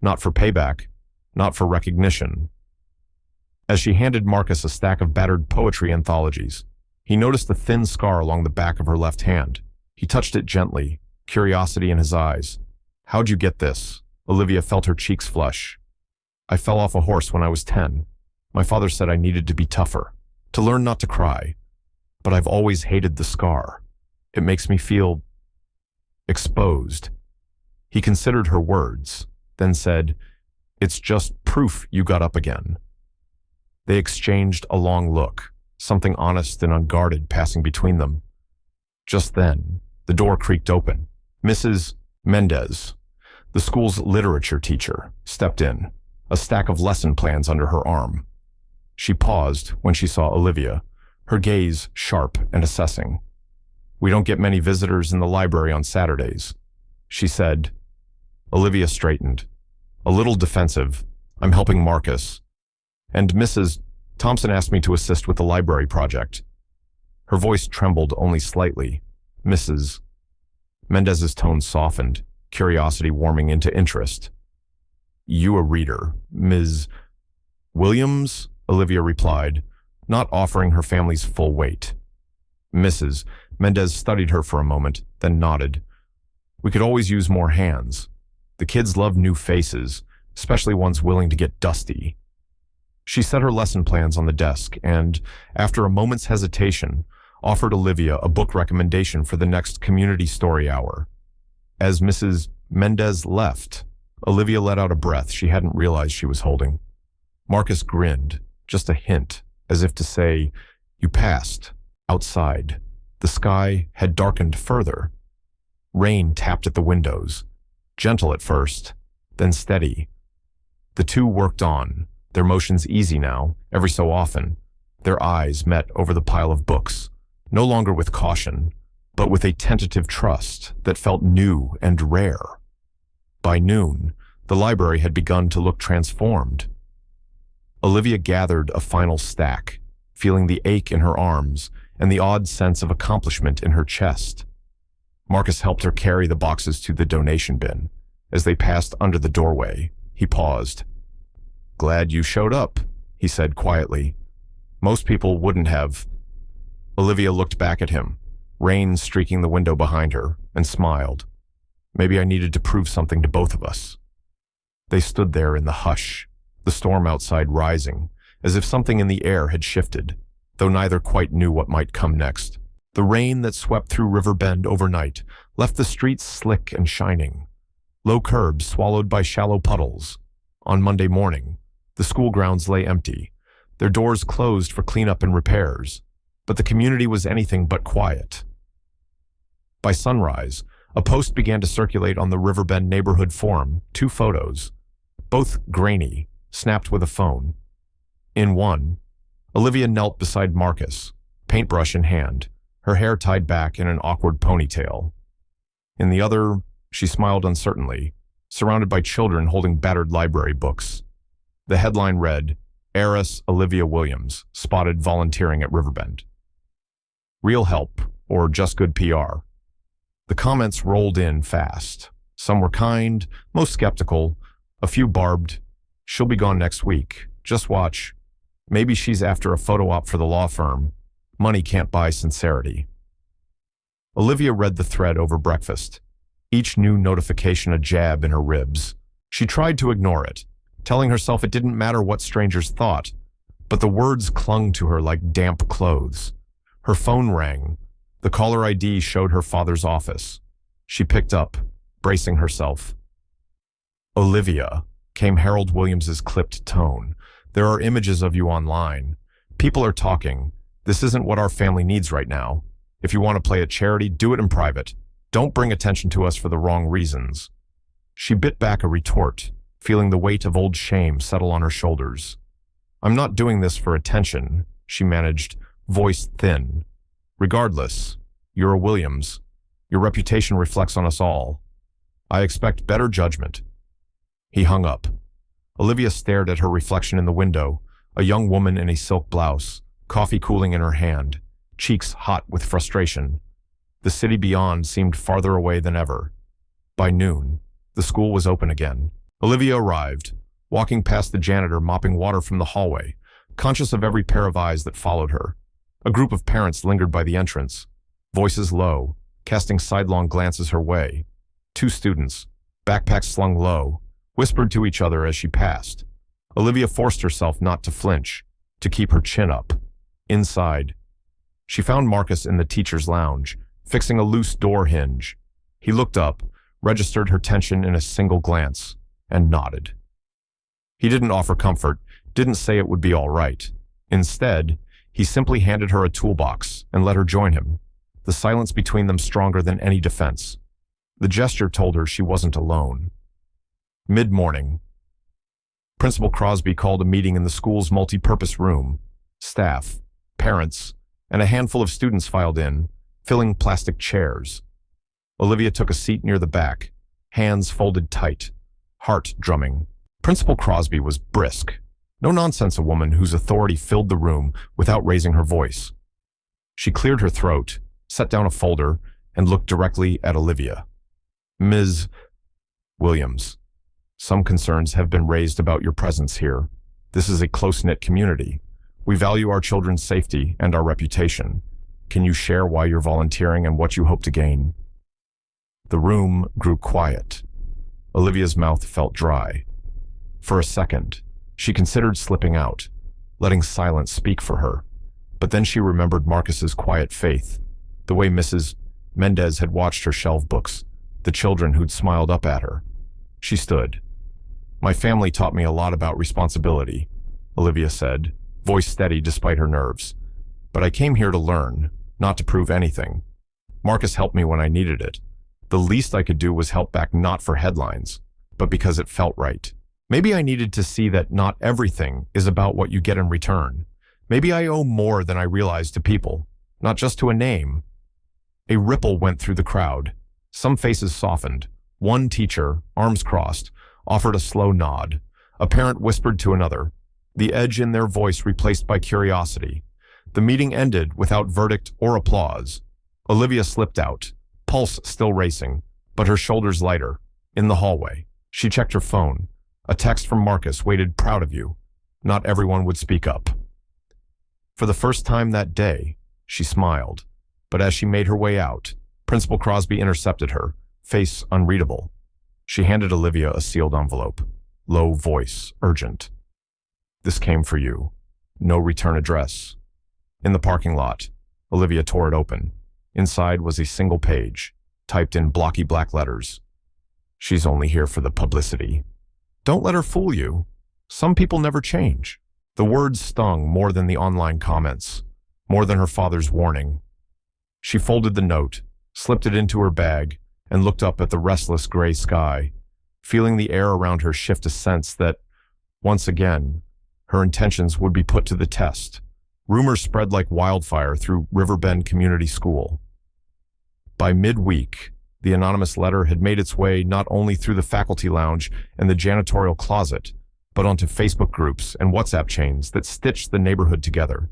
Not for payback, not for recognition." As she handed Marcus a stack of battered poetry anthologies, he noticed a thin scar along the back of her left hand. He touched it gently, curiosity in his eyes. "How'd you get this?" Olivia felt her cheeks flush. "I fell off a horse when I was 10. My father said I needed to be tougher, to learn not to cry. But I've always hated the scar. It makes me feel exposed." He considered her words, then said, "It's just proof you got up again." They exchanged a long look, something honest and unguarded passing between them. Just then, the door creaked open. Mrs. Mendez, the school's literature teacher, stepped in, a stack of lesson plans under her arm. She paused when she saw Olivia, her gaze sharp and assessing. "We don't get many visitors in the library on Saturdays," she said. Olivia straightened. A little defensive. "I'm helping Marcus. And Mrs. Thompson asked me to assist with the library project." Her voice trembled only slightly. "Mrs. Mendez's tone softened, curiosity warming into interest. "You a reader, Ms. Williams?" Olivia replied, not offering her family's full weight. Mrs. Mendez studied her for a moment, then nodded. "We could always use more hands. The kids love new faces, especially ones willing to get dusty." She set her lesson plans on the desk and, after a moment's hesitation, offered Olivia a book recommendation for the next community story hour. As Mrs. Mendez left, Olivia let out a breath she hadn't realized she was holding. Marcus grinned, just a hint, as if to say, "You passed." Outside, the sky had darkened further. Rain tapped at the windows, gentle at first, then steady. The two worked on, their motions easy now, every so often. Their eyes met over the pile of books, no longer with caution, but with a tentative trust that felt new and rare. By noon, the library had begun to look transformed. Olivia gathered a final stack, feeling the ache in her arms and the odd sense of accomplishment in her chest. Marcus helped her carry the boxes to the donation bin. As they passed under the doorway, he paused. "Glad you showed up," he said quietly. "Most people wouldn't have." Olivia looked back at him, rain streaking the window behind her, and smiled. "Maybe I needed to prove something to both of us." They stood there in the hush, the storm outside rising, as if something in the air had shifted, though neither quite knew what might come next. The rain that swept through Riverbend overnight left the streets slick and shining, low curbs swallowed by shallow puddles. On Monday morning, the school grounds lay empty, their doors closed for cleanup and repairs, but the community was anything but quiet. By sunrise, a post began to circulate on the Riverbend neighborhood forum, 2 photos, both grainy, snapped with a phone. In one, Olivia knelt beside Marcus, paintbrush in hand, her hair tied back in an awkward ponytail. In the other, she smiled uncertainly, surrounded by children holding battered library books. The headline read, "Heiress Olivia Williams, spotted volunteering at Riverbend. Real help, or just good PR?" The comments rolled in fast. Some were kind, most skeptical, a few barbed. "She'll be gone next week. Just watch. Maybe she's after a photo op for the law firm. Money can't buy sincerity." Olivia read the thread over breakfast, each new notification a jab in her ribs. She tried to ignore it, telling herself it didn't matter what strangers thought, but the words clung to her like damp clothes. Her phone rang. The caller ID showed her father's office. She picked up, bracing herself. "Olivia," came Harold Williams's clipped tone. "There are images of you online. People are talking. This isn't what our family needs right now. If you want to play at charity, do it in private. Don't bring attention to us for the wrong reasons." She bit back a retort, feeling the weight of old shame settle on her shoulders. "I'm not doing this for attention," she managed, voice thin. "Regardless, you're a Williams. Your reputation reflects on us all. I expect better judgment." He hung up. Olivia stared at her reflection in the window, a young woman in a silk blouse, coffee cooling in her hand, cheeks hot with frustration. The city beyond seemed farther away than ever. By noon, the school was open again. Olivia arrived, walking past the janitor mopping water from the hallway, conscious of every pair of eyes that followed her. A group of parents lingered by the entrance, voices low, casting sidelong glances her way. 2 students, backpacks slung low, whispered to each other as she passed. Olivia forced herself not to flinch, to keep her chin up. Inside, she found Marcus in the teacher's lounge, fixing a loose door hinge. He looked up, registered her tension in a single glance, and nodded. He didn't offer comfort, didn't say it would be all right. Instead, he simply handed her a toolbox and let her join him, the silence between them stronger than any defense. The gesture told her she wasn't alone. Mid-morning, Principal Crosby called a meeting in the school's multi-purpose room. Staff, parents, and a handful of students filed in, filling plastic chairs. Olivia took a seat near the back, hands folded tight, heart drumming. Principal Crosby was brisk. No nonsense, a woman whose authority filled the room without raising her voice. She cleared her throat, set down a folder, and looked directly at Olivia. "Ms. Williams, some concerns have been raised about your presence here. This is a close-knit community. We value our children's safety and our reputation. Can you share why you're volunteering and what you hope to gain?" The room grew quiet. Olivia's mouth felt dry. For a second, she considered slipping out, letting silence speak for her. But then she remembered Marcus's quiet faith, the way Mrs. Mendez had watched her shelve books, the children who'd smiled up at her. She stood. "My family taught me a lot about responsibility," Olivia said, voice steady despite her nerves. "But I came here to learn, not to prove anything. Marcus helped me when I needed it. The least I could do was help back, not for headlines, but because it felt right. Maybe I needed to see that not everything is about what you get in return. Maybe I owe more than I realized to people, not just to a name." A ripple went through the crowd. Some faces softened. One teacher, arms crossed, offered a slow nod. A parent whispered to another, the edge in their voice replaced by curiosity. The meeting ended without verdict or applause. Olivia slipped out, pulse still racing, but her shoulders lighter. In the hallway, she checked her phone. A text from Marcus waited, "Proud of you." Not everyone would speak up. For the first time that day, she smiled, but as she made her way out, Principal Crosby intercepted her, face unreadable. She handed Olivia a sealed envelope. low voice, urgent. This came for you. No return address. In the parking lot, Olivia tore it open. Inside was a single page, typed in blocky black letters. She's only here for the publicity. Don't let her fool you. Some people never change. The words stung more than the online comments, more than her father's warning. She folded the note, slipped it into her bag, and looked up at the restless gray sky, feeling the air around her shift a sense that, once again, her intentions would be put to the test. Rumors spread like wildfire through Riverbend Community School. By midweek, the anonymous letter had made its way not only through the faculty lounge and the janitorial closet, but onto Facebook groups and WhatsApp chains that stitched the neighborhood together.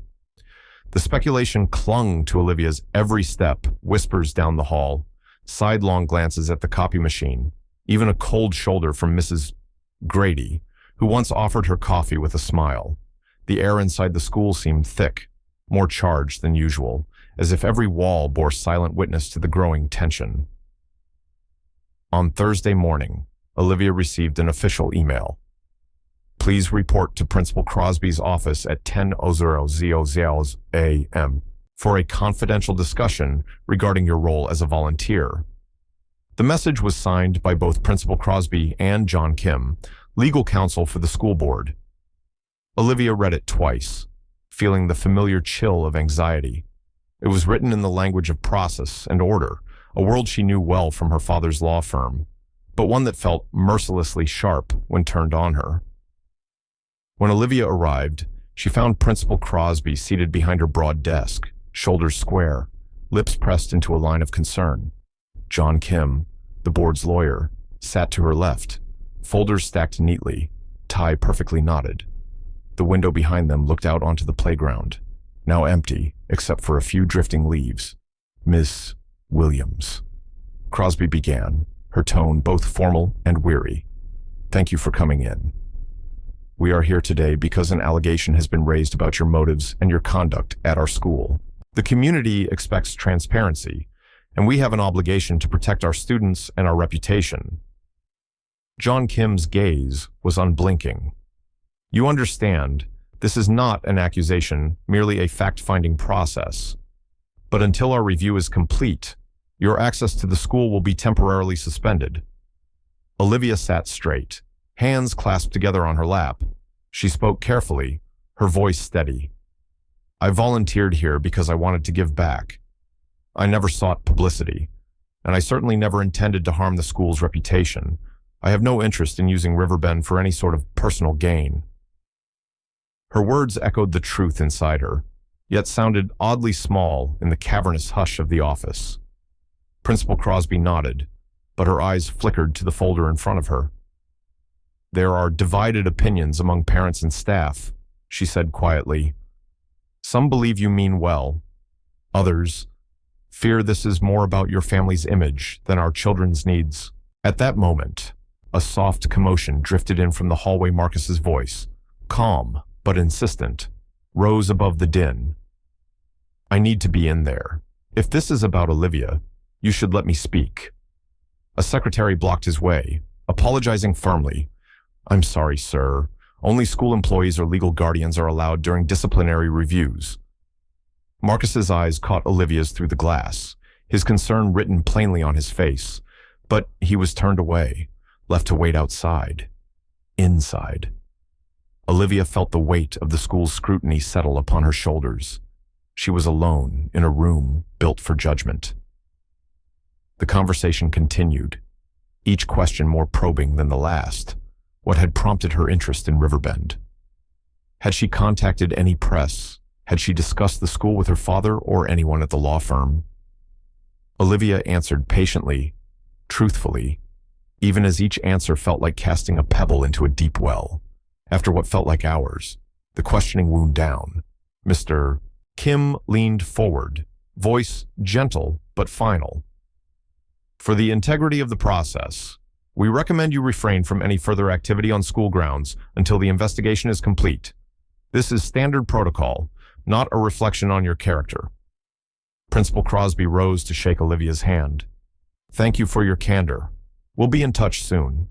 The speculation clung to Olivia's every step, whispers down the hall, sidelong glances at the copy machine, even a cold shoulder from Mrs. Grady, who once offered her coffee with a smile. The air inside the school seemed thick, more charged than usual, as if every wall bore silent witness to the growing tension. On Thursday morning, Olivia received an official email. Please report to Principal Crosby's office at 10:00 a.m. for a confidential discussion regarding your role as a volunteer. The message was signed by both Principal Crosby and John Kim, legal counsel for the school board. Olivia read it twice, feeling the familiar chill of anxiety. It was written in the language of process and order, a world she knew well from her father's law firm, but one that felt mercilessly sharp when turned on her. When Olivia arrived, she found Principal Crosby seated behind her broad desk, shoulders square, lips pressed into a line of concern. John Kim, the board's lawyer, sat to her left, folders stacked neatly, tie perfectly knotted. The window behind them looked out onto the playground, now empty except for a few drifting leaves. Miss Williams, Crosby began, her tone both formal and weary. Thank you for coming in. We are here today because an allegation has been raised about your motives and your conduct at our school. The community expects transparency, and we have an obligation to protect our students and our reputation. John Kim's gaze was unblinking. You understand, this is not an accusation, merely a fact-finding process. But until our review is complete, your access to the school will be temporarily suspended. Olivia sat straight, hands clasped together on her lap. She spoke carefully, her voice steady. I volunteered here because I wanted to give back. I never sought publicity, and I certainly never intended to harm the school's reputation. I have no interest in using Riverbend for any sort of personal gain. Her words echoed the truth inside her, yet sounded oddly small in the cavernous hush of the office. Principal Crosby nodded, but her eyes flickered to the folder in front of her. There are divided opinions among parents and staff, she said quietly. Some believe you mean well. Others fear this is more about your family's image than our children's needs. At that moment, a soft commotion drifted in from the hallway. Marcus's voice, calm but insistent, rose above the din. I need to be in there. If this is about Olivia, you should let me speak. A secretary blocked his way, apologizing firmly. I'm sorry, sir. Only school employees or legal guardians are allowed during disciplinary reviews. Marcus's eyes caught Olivia's through the glass, his concern written plainly on his face, but he was turned away, left to wait outside. Inside. Olivia felt the weight of the school's scrutiny settle upon her shoulders. She was alone in a room built for judgment. The conversation continued, each question more probing than the last. What had prompted her interest in Riverbend? Had she contacted any press? Had she discussed the school with her father or anyone at the law firm? Olivia answered patiently, truthfully, even as each answer felt like casting a pebble into a deep well. After what felt like hours, the questioning wound down. Mr. Kim leaned forward, voice gentle but final. For the integrity of the process, we recommend you refrain from any further activity on school grounds until the investigation is complete. This is standard protocol, not a reflection on your character. Principal Crosby rose to shake Olivia's hand. Thank you for your candor. We'll be in touch soon.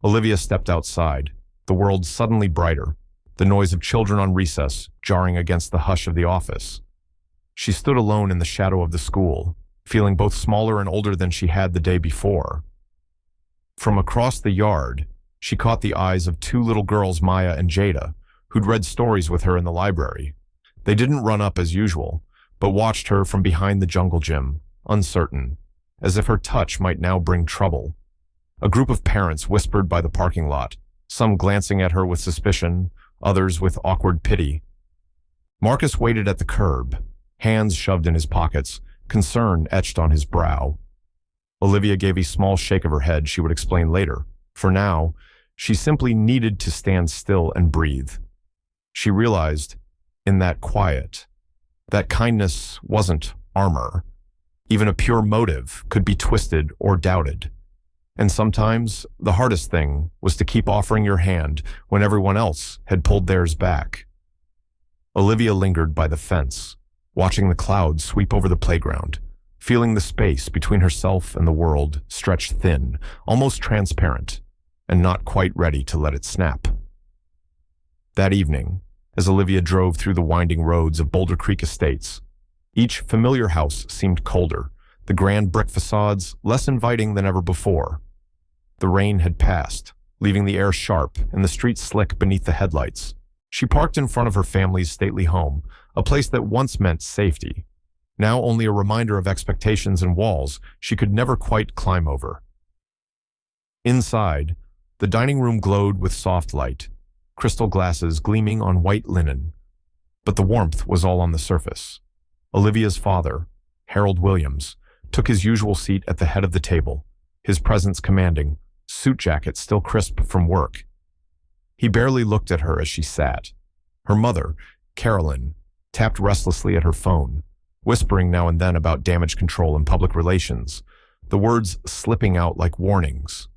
Olivia stepped outside, the world suddenly brighter, the noise of children on recess jarring against the hush of the office. She stood alone in the shadow of the school, feeling both smaller and older than she had the day before. From across the yard, she caught the eyes of two little girls, Maya and Jada, who'd read stories with her in the library. They didn't run up as usual, but watched her from behind the jungle gym, uncertain, as if her touch might now bring trouble. A group of parents whispered by the parking lot, some glancing at her with suspicion, others with awkward pity. Marcus waited at the curb, hands shoved in his pockets, concern etched on his brow. Olivia gave a small shake of her head. She would explain later. For now, she simply needed to stand still and breathe. She realized, in that quiet, that kindness wasn't armor. Even a pure motive could be twisted or doubted. And sometimes, the hardest thing was to keep offering your hand when everyone else had pulled theirs back. Olivia lingered by the fence, watching the clouds sweep over the playground, feeling the space between herself and the world stretch thin, almost transparent, and not quite ready to let it snap. That evening, as Olivia drove through the winding roads of Boulder Creek Estates, each familiar house seemed colder, the grand brick facades less inviting than ever before. The rain had passed, leaving the air sharp and the streets slick beneath the headlights. She parked in front of her family's stately home, a place that once meant safety, now only a reminder of expectations and walls she could never quite climb over. Inside, the dining room glowed with soft light, crystal glasses gleaming on white linen. But the warmth was all on the surface. Olivia's father, Harold Williams, took his usual seat at the head of the table, his presence commanding, suit jacket still crisp from work. He barely looked at her as she sat. Her mother, Carolyn, tapped restlessly at her phone, whispering now and then about damage control and public relations, the words slipping out like warnings.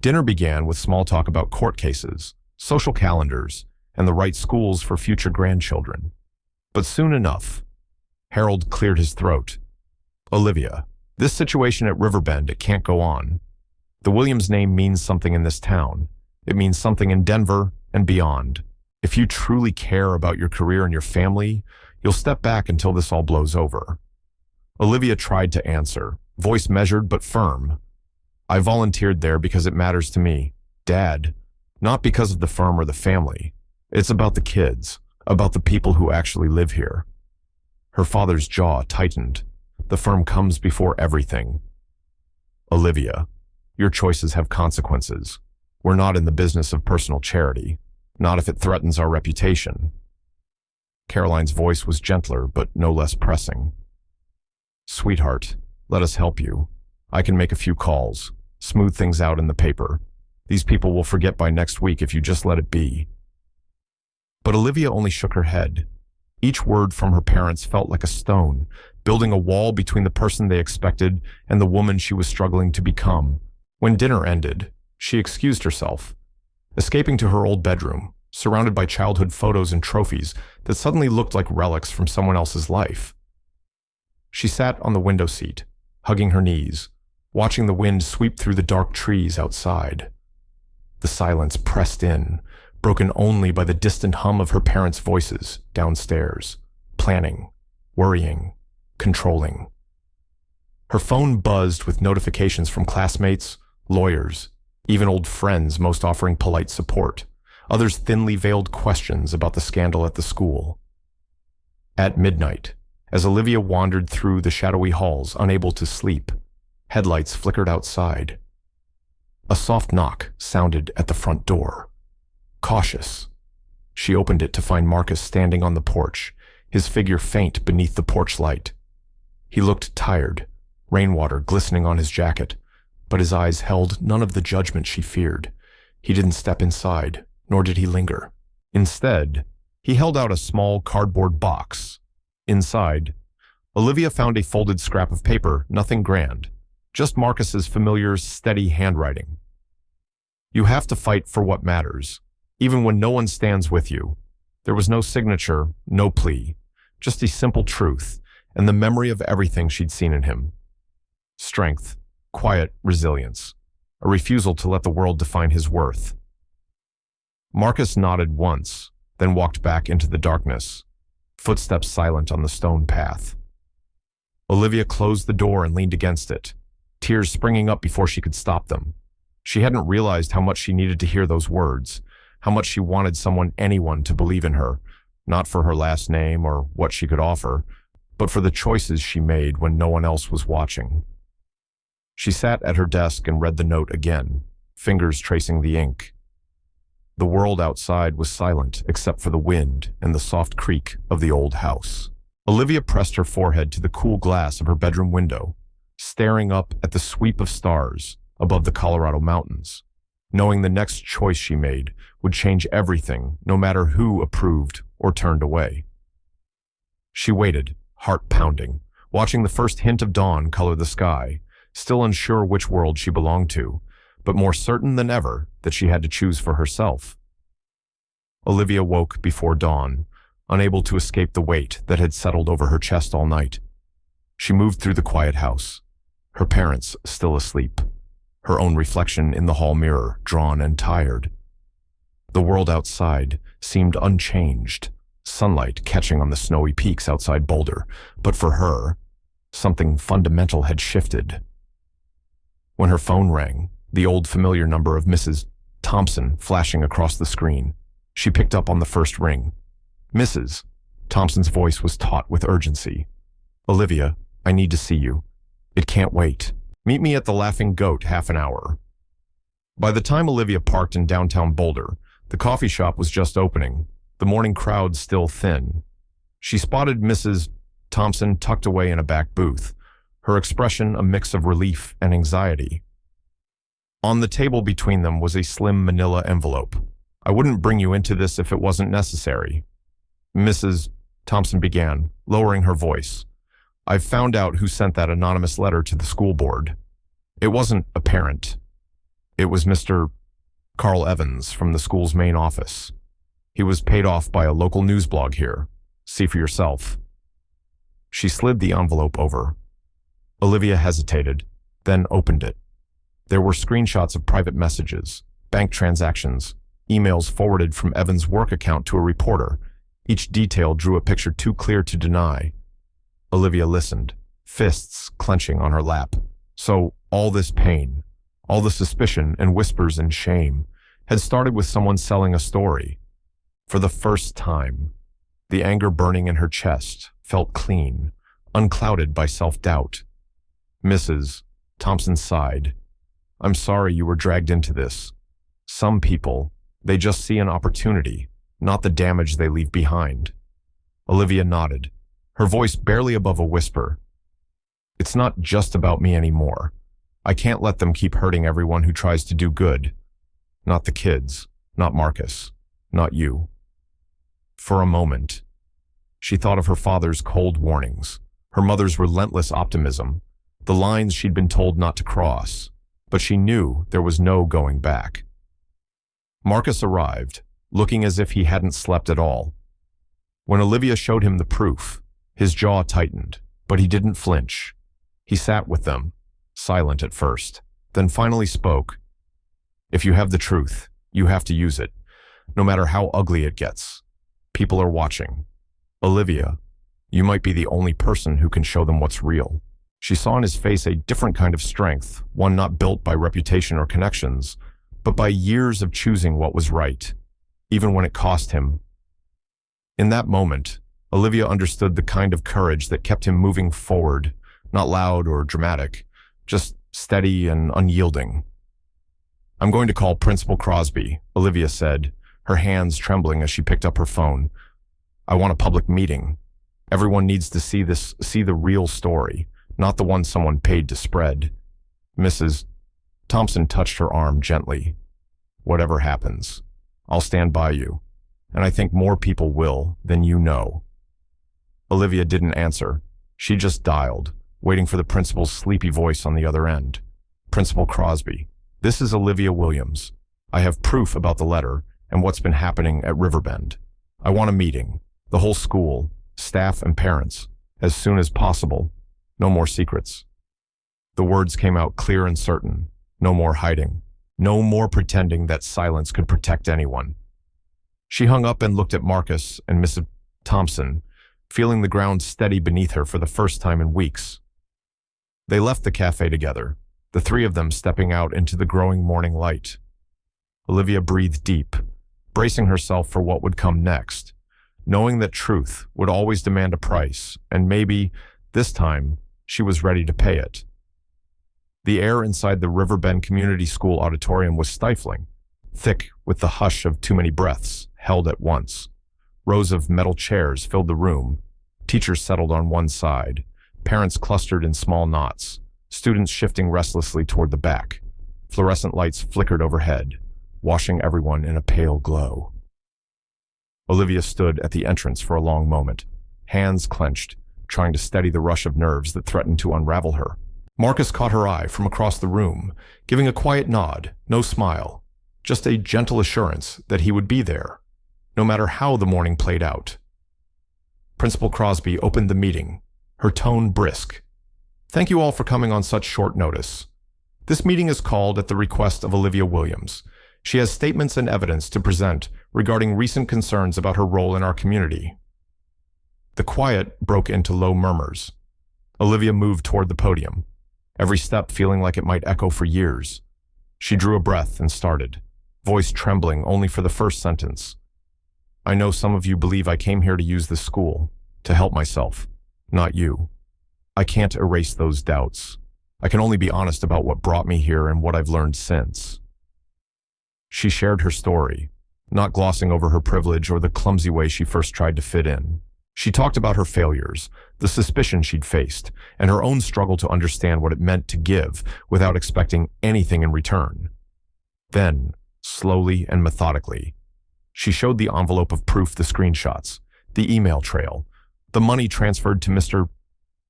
Dinner began with small talk about court cases, social calendars, and the right schools for future grandchildren. But soon enough, Harold cleared his throat. Olivia, this situation at Riverbend, it can't go on. The Williams name means something in this town. It means something in Denver and beyond. If you truly care about your career and your family, you'll step back until this all blows over. Olivia tried to answer, voice measured but firm. I volunteered there because it matters to me, Dad, not because of the firm or the family. It's about the kids, about the people who actually live here. Her father's jaw tightened. The firm comes before everything. Olivia, your choices have consequences. We're not in the business of personal charity, not if it threatens our reputation. Caroline's voice was gentler, but no less pressing. Sweetheart, let us help you. I can make a few calls, smooth things out in the paper. These people will forget by next week if you just let it be. But Olivia only shook her head. Each word from her parents felt like a stone, building a wall between the person they expected and the woman she was struggling to become. When dinner ended, she excused herself, escaping to her old bedroom, surrounded by childhood photos and trophies that suddenly looked like relics from someone else's life. She sat on the window seat, hugging her knees, watching the wind sweep through the dark trees outside. The silence pressed in, broken only by the distant hum of her parents' voices downstairs, planning, worrying, controlling. Her phone buzzed with notifications from classmates, lawyers, even old friends, most offering polite support, others thinly veiled questions about the scandal at the school. At midnight, as Olivia wandered through the shadowy halls, unable to sleep, headlights flickered outside. A soft knock sounded at the front door. Cautious, she opened it to find Marcus standing on the porch, his figure faint beneath the porch light. He looked tired, rainwater glistening on his jacket, but his eyes held none of the judgment she feared. He didn't step inside, nor did he linger. Instead, he held out a small cardboard box. Inside, Olivia found a folded scrap of paper, nothing grand, just Marcus's familiar, steady handwriting. You have to fight for what matters, even when no one stands with you. There was no signature, no plea, just a simple truth, and the memory of everything she'd seen in him. Strength, quiet resilience. a refusal to let the world define his worth. Marcus nodded once, then walked back into the darkness, footsteps silent on the stone path. Olivia closed the door and leaned against it, tears springing up before she could stop them. She hadn't realized how much she needed to hear those words, how much she wanted anyone to believe in her, not for her last name or what she could offer, but for the choices she made when no one else was watching. She sat at her desk and read the note again, fingers tracing the ink. The world outside was silent except for the wind and the soft creak of the old house. Olivia pressed her forehead to the cool glass of her bedroom window, staring up at the sweep of stars above the Colorado mountains, knowing the next choice she made would change everything, no matter who approved or turned away. She waited, heart pounding, watching the first hint of dawn color the sky, still unsure which world she belonged to, but more certain than ever that she had to choose for herself. Olivia woke before dawn, unable to escape the weight that had settled over her chest all night. She moved through the quiet house, her parents still asleep, her own reflection in the hall mirror drawn and tired. The world outside seemed unchanged, sunlight catching on the snowy peaks outside Boulder, but for her, something fundamental had shifted. When her phone rang, the old familiar number of Mrs. Thompson flashing across the screen, she picked up on the first ring. Mrs. Thompson's voice was taut with urgency. "Olivia, I need to see you. It can't wait. Meet me at the Laughing Goat half an hour." By the time Olivia parked in downtown Boulder, the coffee shop was just opening, the morning crowd still thin. She spotted Mrs. Thompson tucked away in a back booth, her expression a mix of relief and anxiety. On the table between them was a slim manila envelope. "I wouldn't bring you into this if it wasn't necessary," Mrs. Thompson began, lowering her voice. "I've found out who sent that anonymous letter to the school board. It wasn't a parent. It was Mr. Carl Evans from the school's main office. He was paid off by a local news blog here. See for yourself." She slid the envelope over. Olivia hesitated, then opened it. There were screenshots of private messages, bank transactions, emails forwarded from Evans' work account to a reporter. Each detail drew a picture too clear to deny. Olivia listened, fists clenching on her lap. So all this pain, all the suspicion and whispers and shame, had started with someone selling a story. For the first time, the anger burning in her chest felt clean, unclouded by self-doubt. Mrs. Thompson sighed. "I'm sorry you were dragged into this. Some people, they just see an opportunity, not the damage they leave behind." Olivia nodded, her voice barely above a whisper. "It's not just about me anymore. I can't let them keep hurting everyone who tries to do good. Not the kids, not Marcus, not you." For a moment, she thought of her father's cold warnings, her mother's relentless optimism, the lines she'd been told not to cross, but she knew there was no going back. Marcus arrived, looking as if he hadn't slept at all. When Olivia showed him the proof, his jaw tightened, but he didn't flinch. He sat with them, silent at first, then finally spoke. "If you have the truth, you have to use it, no matter how ugly it gets. People are watching. Olivia, you might be the only person who can show them what's real." She saw in his face a different kind of strength, one not built by reputation or connections, but by years of choosing what was right, even when it cost him. In that moment, Olivia understood the kind of courage that kept him moving forward, not loud or dramatic, just steady and unyielding. "I'm going to call Principal Crosby," Olivia said, her hands trembling as she picked up her phone. "I want a public meeting. Everyone needs to see the real story, not the one someone paid to spread." Mrs. Thompson touched her arm gently. "Whatever happens, I'll stand by you, and I think more people will than you know." Olivia didn't answer. She just dialed, waiting for the principal's sleepy voice on the other end. "Principal Crosby, this is Olivia Williams. I have proof about the letter and what's been happening at Riverbend. I want a meeting, the whole school, staff and parents, as soon as possible. No more secrets." The words came out clear and certain, No more hiding. No more pretending that silence could protect anyone. She hung up and looked at Marcus and Mrs. Thompson, feeling the ground steady beneath her for the first time in weeks. They left the cafe together, the three of them stepping out into the growing morning light. Olivia breathed deep, bracing herself for what would come next, knowing that truth would always demand a price, and maybe, this time, she was ready to pay it. The air inside the Riverbend Community School auditorium was stifling, thick with the hush of too many breaths held at once. Rows of metal chairs filled the room. Teachers settled on one side, parents clustered in small knots, students shifting restlessly toward the back. Fluorescent lights flickered overhead, washing everyone in a pale glow. Olivia stood at the entrance for a long moment, hands clenched, trying to steady the rush of nerves that threatened to unravel her. Marcus caught her eye from across the room, giving a quiet nod, no smile, just a gentle assurance that he would be there, no matter how the morning played out. Principal Crosby opened the meeting, her tone brisk. "Thank you all for coming on such short notice. This meeting is called at the request of Olivia Williams. She has statements and evidence to present regarding recent concerns about her role in our community." The quiet broke into low murmurs. Olivia moved toward the podium, every step feeling like it might echo for years. She drew a breath and started, voice trembling only for the first sentence. "I know some of you believe I came here to use this school, to help myself, not you. I can't erase those doubts. I can only be honest about what brought me here and what I've learned since." She shared her story, not glossing over her privilege or the clumsy way she first tried to fit in. She talked about her failures, the suspicion she'd faced, and her own struggle to understand what it meant to give without expecting anything in return. Then, slowly and methodically, she showed the envelope of proof, the screenshots, the email trail, the money transferred to Mr.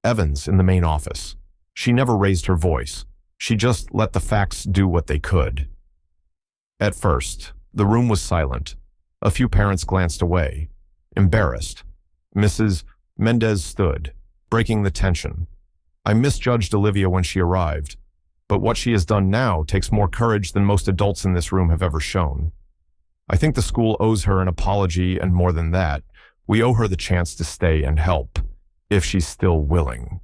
Evans in the main office. She never raised her voice. She just let the facts do what they could. At first, the room was silent. A few parents glanced away, embarrassed. Mrs. Mendez stood, breaking the tension. "I misjudged Olivia when she arrived, but what she has done now takes more courage than most adults in this room have ever shown. I think the school owes her an apology, and more than that, we owe her the chance to stay and help, if she's still willing."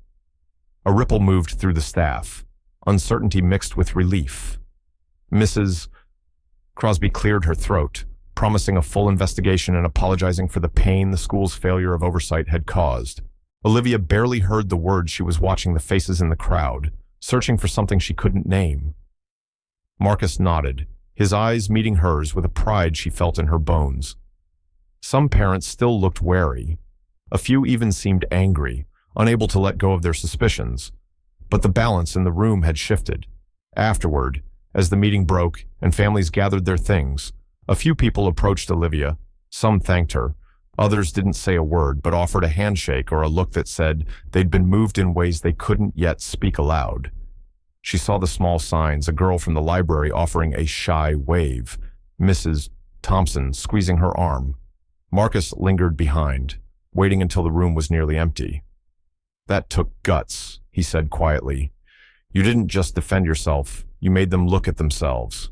A ripple moved through the staff, uncertainty mixed with relief. Mrs. Crosby cleared her throat, promising a full investigation and apologizing for the pain the school's failure of oversight had caused. Olivia barely heard the words. She was watching the faces in the crowd, searching for something she couldn't name. Marcus nodded, his eyes meeting hers with a pride she felt in her bones. Some parents still looked wary. A few even seemed angry, unable to let go of their suspicions. But the balance in the room had shifted. Afterward, as the meeting broke and families gathered their things, a few people approached Olivia. Some thanked her. Others didn't say a word, but offered a handshake or a look that said they'd been moved in ways they couldn't yet speak aloud. She saw the small signs, a girl from the library offering a shy wave, Mrs. Thompson squeezing her arm. Marcus lingered behind, waiting until the room was nearly empty. "That took guts," he said quietly. "You didn't just defend yourself, you made them look at themselves."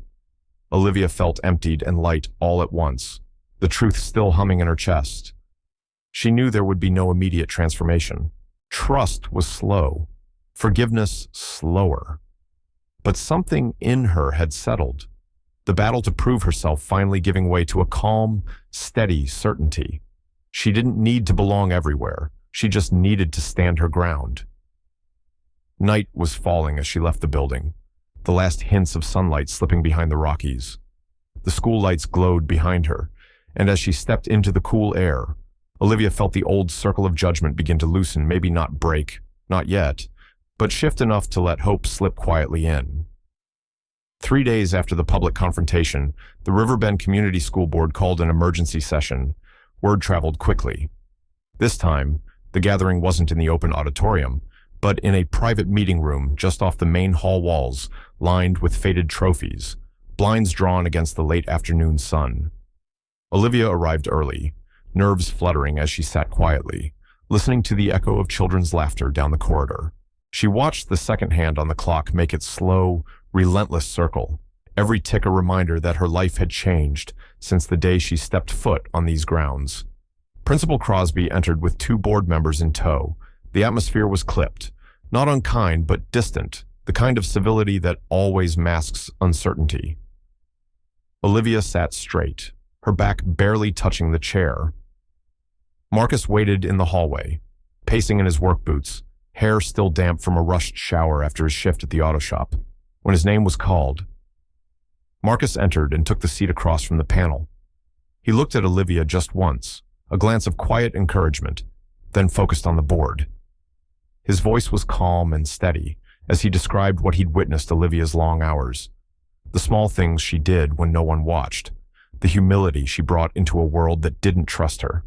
Olivia felt emptied and light all at once, the truth still humming in her chest. She knew there would be no immediate transformation. Trust was slow, forgiveness slower. But something in her had settled, the battle to prove herself finally giving way to a calm, steady certainty. She didn't need to belong everywhere, she just needed to stand her ground. Night was falling as she left the building, the last hints of sunlight slipping behind the Rockies. The school lights glowed behind her, and as she stepped into the cool air, Olivia felt the old circle of judgment begin to loosen, maybe not break, not yet, but shift enough to let hope slip quietly in. 3 days after the public confrontation, the Riverbend Community School Board called an emergency session. Word traveled quickly. This time, the gathering wasn't in the open auditorium, but in a private meeting room just off the main hall walls, lined with faded trophies, blinds drawn against the late afternoon sun. Olivia arrived early, nerves fluttering as she sat quietly, listening to the echo of children's laughter down the corridor. She watched the second hand on the clock make its slow, Relentless circle. Every tick a reminder that her life had changed since the day she stepped foot on these grounds. Principal Crosby entered with 2 board members in tow. The atmosphere was clipped. Not unkind, but distant. The kind of civility that always masks uncertainty. Olivia sat straight, her back barely touching the chair. Marcus waited in the hallway, pacing in his work boots, hair still damp from a rushed shower after his shift at the auto shop. When his name was called, Marcus entered and took the seat across from the panel. He looked at Olivia just once, a glance of quiet encouragement, then focused on the board. His voice was calm and steady as he described what he'd witnessed Olivia's long hours. The small things she did when no one watched, the humility she brought into a world that didn't trust her.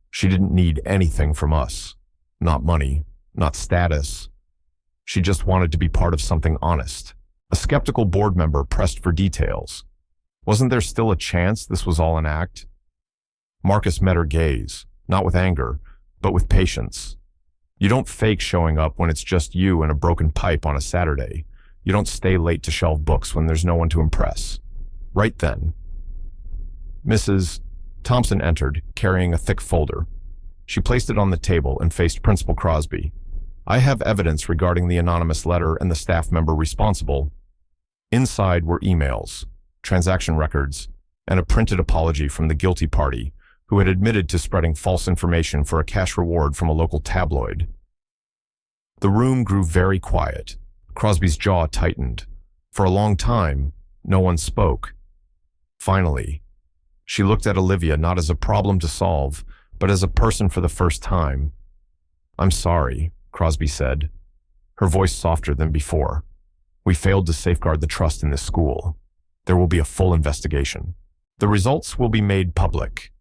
She didn't need anything from us. Not money, not status. She just wanted to be part of something honest. A skeptical board member pressed for details. Wasn't there still a chance this was all an act? Marcus met her gaze, not with anger, but with patience. You don't fake showing up when it's just you and a broken pipe on a Saturday. You don't stay late to shelve books when there's no one to impress. Right then, Mrs. Thompson entered, carrying a thick folder. She placed it on the table and faced Principal Crosby. I have evidence regarding the anonymous letter and the staff member responsible. Inside were emails, transaction records, and a printed apology from the guilty party, who had admitted to spreading false information for a cash reward from a local tabloid. The room grew very quiet. Crosby's jaw tightened. For a long time, no one spoke. Finally, she looked at Olivia not as a problem to solve, but as a person for the first time. I'm sorry, Crosby said, her voice softer than before. We failed to safeguard the trust in this school. There will be a full investigation. The results will be made public.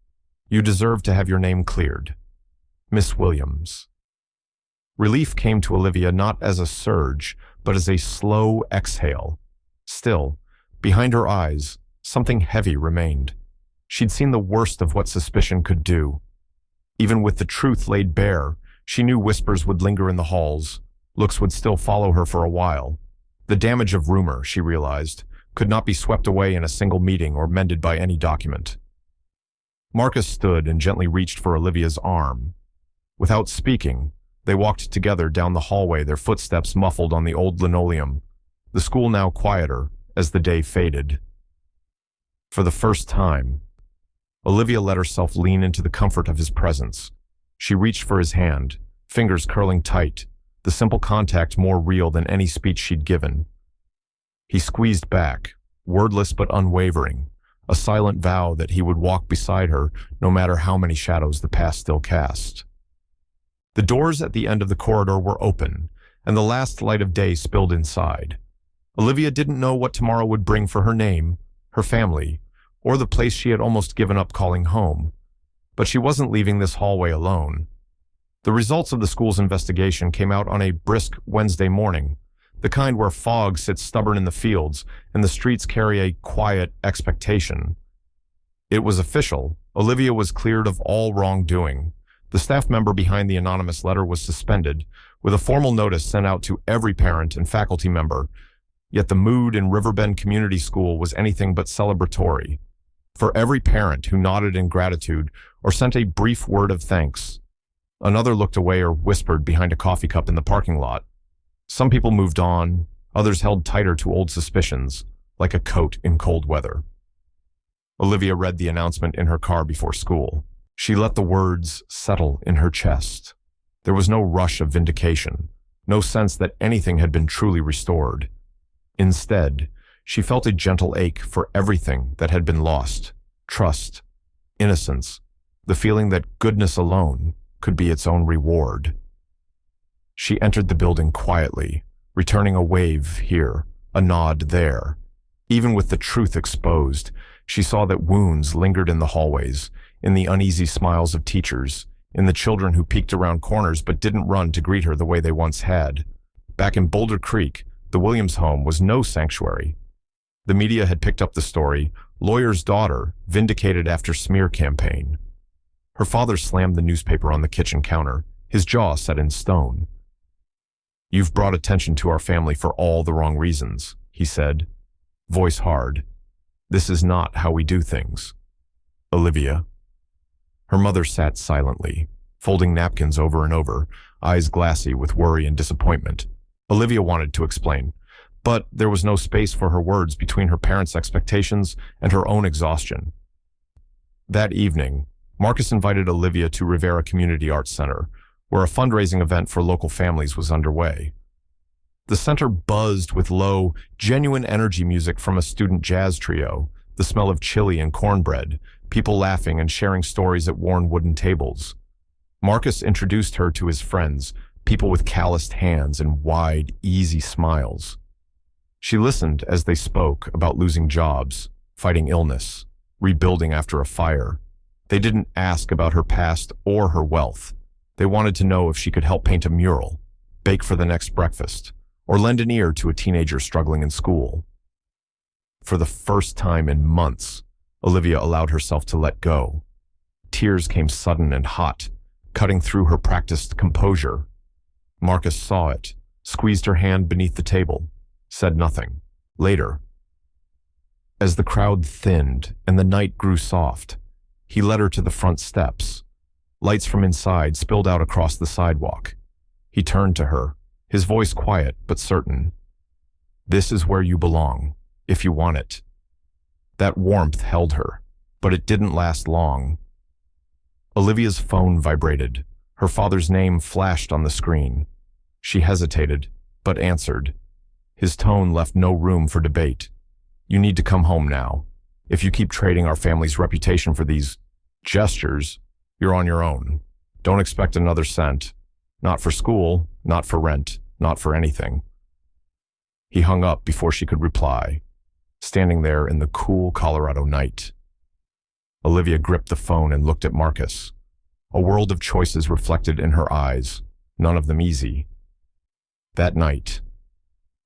You deserve to have your name cleared. Miss Williams. Relief came to Olivia not as a surge, but as a slow exhale. Still, behind her eyes, something heavy remained. She'd seen the worst of what suspicion could do. Even with the truth laid bare, she knew whispers would linger in the halls. Looks would still follow her for a while. The damage of rumor, she realized, could not be swept away in a single meeting or mended by any document. Marcus stood and gently reached for Olivia's arm. Without speaking, they walked together down the hallway, their footsteps muffled on the old linoleum, the school now quieter as the day faded. For the first time, Olivia let herself lean into the comfort of his presence. She reached for his hand, fingers curling tight, the simple contact more real than any speech she'd given. He squeezed back, wordless but unwavering, a silent vow that he would walk beside her no matter how many shadows the past still cast. The doors at the end of the corridor were open, and the last light of day spilled inside. Olivia didn't know what tomorrow would bring for her name, her family, or the place she had almost given up calling home. But she wasn't leaving this hallway alone. The results of the school's investigation came out on a brisk Wednesday morning, the kind where fog sits stubborn in the fields and the streets carry a quiet expectation. It was official. Olivia was cleared of all wrongdoing. The staff member behind the anonymous letter was suspended, with a formal notice sent out to every parent and faculty member, yet the mood in Riverbend Community School was anything but celebratory. For every parent who nodded in gratitude or sent a brief word of thanks, another looked away or whispered behind a coffee cup in the parking lot. Some people moved on, others held tighter to old suspicions, like a coat in cold weather. Olivia read the announcement in her car before school. She let the words settle in her chest. There was no rush of vindication, no sense that anything had been truly restored. Instead, she felt a gentle ache for everything that had been lost: trust, innocence, the feeling that goodness alone could be its own reward. She entered the building quietly, returning a wave here, a nod there. Even with the truth exposed, she saw that wounds lingered in the hallways, in the uneasy smiles of teachers, in the children who peeked around corners but didn't run to greet her the way they once had. Back in Boulder Creek, the Williams home was no sanctuary. The media had picked up the story, lawyer's daughter, vindicated after smear campaign. Her father slammed the newspaper on the kitchen counter, his jaw set in stone. You've brought attention to our family for all the wrong reasons. he said, voice hard. This is not how we do things. Olivia. Her mother sat silently, folding napkins over and over, eyes glassy with worry and disappointment. Olivia wanted to explain, but there was no space for her words between her parents' expectations and her own exhaustion. That evening, Marcus invited Olivia to Rivera Community Arts Center, where a fundraising event for local families was underway. The center buzzed with low, genuine energy music from a student jazz trio, the smell of chili and cornbread, people laughing and sharing stories at worn wooden tables. Marcus introduced her to his friends, people with calloused hands and wide, easy smiles. She listened as they spoke about losing jobs, fighting illness, rebuilding after a fire. They didn't ask about her past or her wealth. They wanted to know if she could help paint a mural, bake for the next breakfast, or lend an ear to a teenager struggling in school. For the first time in months, Olivia allowed herself to let go. Tears came sudden and hot, cutting through her practiced composure. Marcus saw it, squeezed her hand beneath the table, said nothing. Later, as the crowd thinned and the night grew soft, he led her to the front steps. Lights from inside spilled out across the sidewalk. He turned to her, his voice quiet but certain. This is where you belong, if you want it. That warmth held her, but it didn't last long. Olivia's phone vibrated. Her father's name flashed on the screen. She hesitated, but answered. His tone left no room for debate. You need to come home now. If you keep trading our family's reputation for these gestures, you're on your own. Don't expect another cent. Not for school, not for rent, not for anything. He hung up before she could reply, standing there in the cool Colorado night. Olivia gripped the phone and looked at Marcus. A world of choices reflected in her eyes, none of them easy. That night,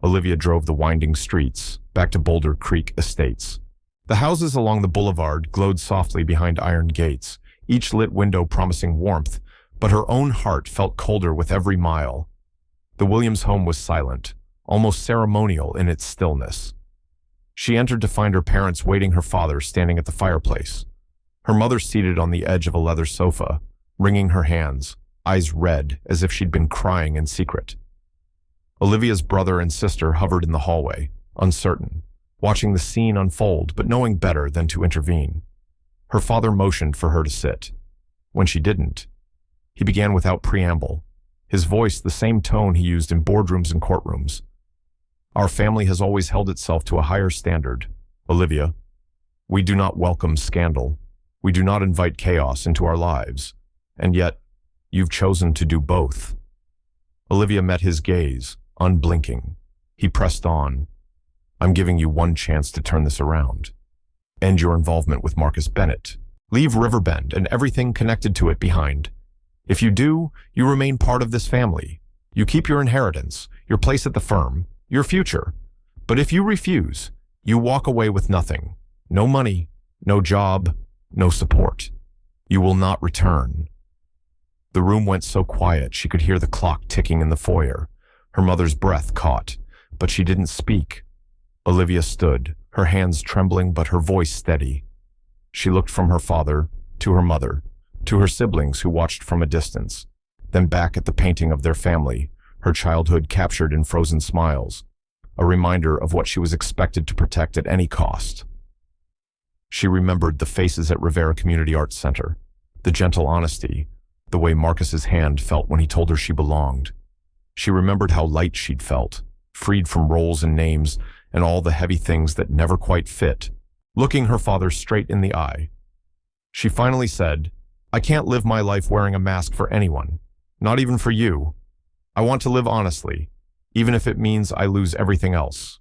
Olivia drove the winding streets back to Boulder Creek Estates. The houses along the boulevard glowed softly behind iron gates, each lit window promising warmth, but her own heart felt colder with every mile. The Williams home was silent, almost ceremonial in its stillness. She entered to find her parents waiting, her father standing at the fireplace, her mother seated on the edge of a leather sofa, wringing her hands, eyes red as if she'd been crying in secret. Olivia's brother and sister hovered in the hallway, uncertain, watching the scene unfold but knowing better than to intervene. Her father motioned for her to sit. When she didn't, he began without preamble, his voice the same tone he used in boardrooms and courtrooms. Our family has always held itself to a higher standard, Olivia. We do not welcome scandal. We do not invite chaos into our lives. And yet, you've chosen to do both. Olivia met his gaze, unblinking. He pressed on. I'm giving you one chance to turn this around. End your involvement with Marcus Bennett. Leave Riverbend and everything connected to it behind. If you do, you remain part of this family. You keep your inheritance, your place at the firm, your future. But if you refuse, you walk away with nothing. No money, no job, no support. You will not return. The room went so quiet she could hear the clock ticking in the foyer. Her mother's breath caught, but she didn't speak. Olivia stood, her hands trembling but her voice steady. She looked from her father to her mother, to her siblings who watched from a distance, then back at the painting of their family, her childhood captured in frozen smiles, a reminder of what she was expected to protect at any cost. She remembered the faces at Rivera Community Arts Center, the gentle honesty, the way Marcus's hand felt when he told her she belonged. She remembered how light she'd felt, freed from roles and names and all the heavy things that never quite fit, looking her father straight in the eye. She finally said, I can't live my life wearing a mask for anyone, not even for you. I want to live honestly, even if it means I lose everything else.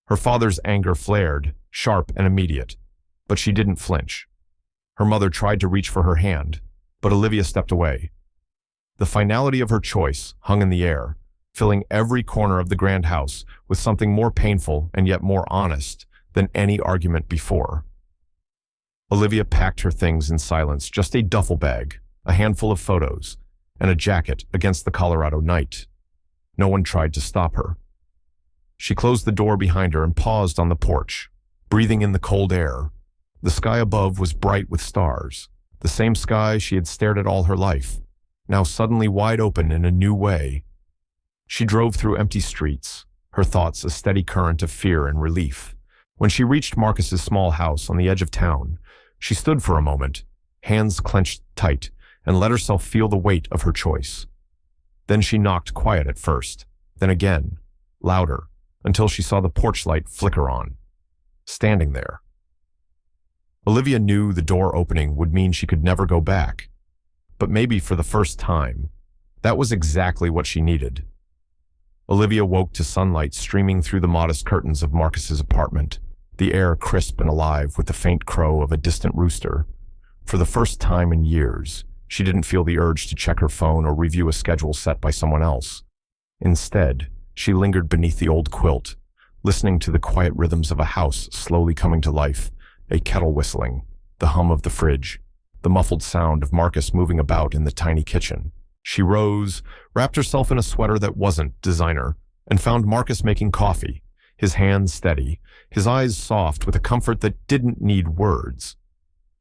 Her father's anger flared, sharp and immediate, but she didn't flinch. Her mother tried to reach for her hand, but Olivia stepped away. The finality of her choice hung in the air, filling every corner of the grand house with something more painful and yet more honest than any argument before. Olivia packed her things in silence, just a duffel bag, a handful of photos, and a jacket against the Colorado night. No one tried to stop her. She closed the door behind her and paused on the porch, breathing in the cold air. The sky above was bright with stars, the same sky she had stared at all her life, now suddenly wide open in a new way. She drove through empty streets, her thoughts a steady current of fear and relief. When she reached Marcus's small house on the edge of town, she stood for a moment, hands clenched tight, and let herself feel the weight of her choice. Then she knocked quiet at first, then again, louder, until she saw the porch light flicker on. Standing there. Olivia knew the door opening would mean she could never go back. But maybe for the first time, that was exactly what she needed. Olivia woke to sunlight streaming through the modest curtains of Marcus's apartment, the air crisp and alive with the faint crow of a distant rooster. For the first time in years, she didn't feel the urge to check her phone or review a schedule set by someone else. Instead, she lingered beneath the old quilt, listening to the quiet rhythms of a house slowly coming to life, a kettle whistling, the hum of the fridge, the muffled sound of Marcus moving about in the tiny kitchen. She rose, wrapped herself in a sweater that wasn't designer, and found Marcus making coffee, his hands steady, his eyes soft with a comfort that didn't need words.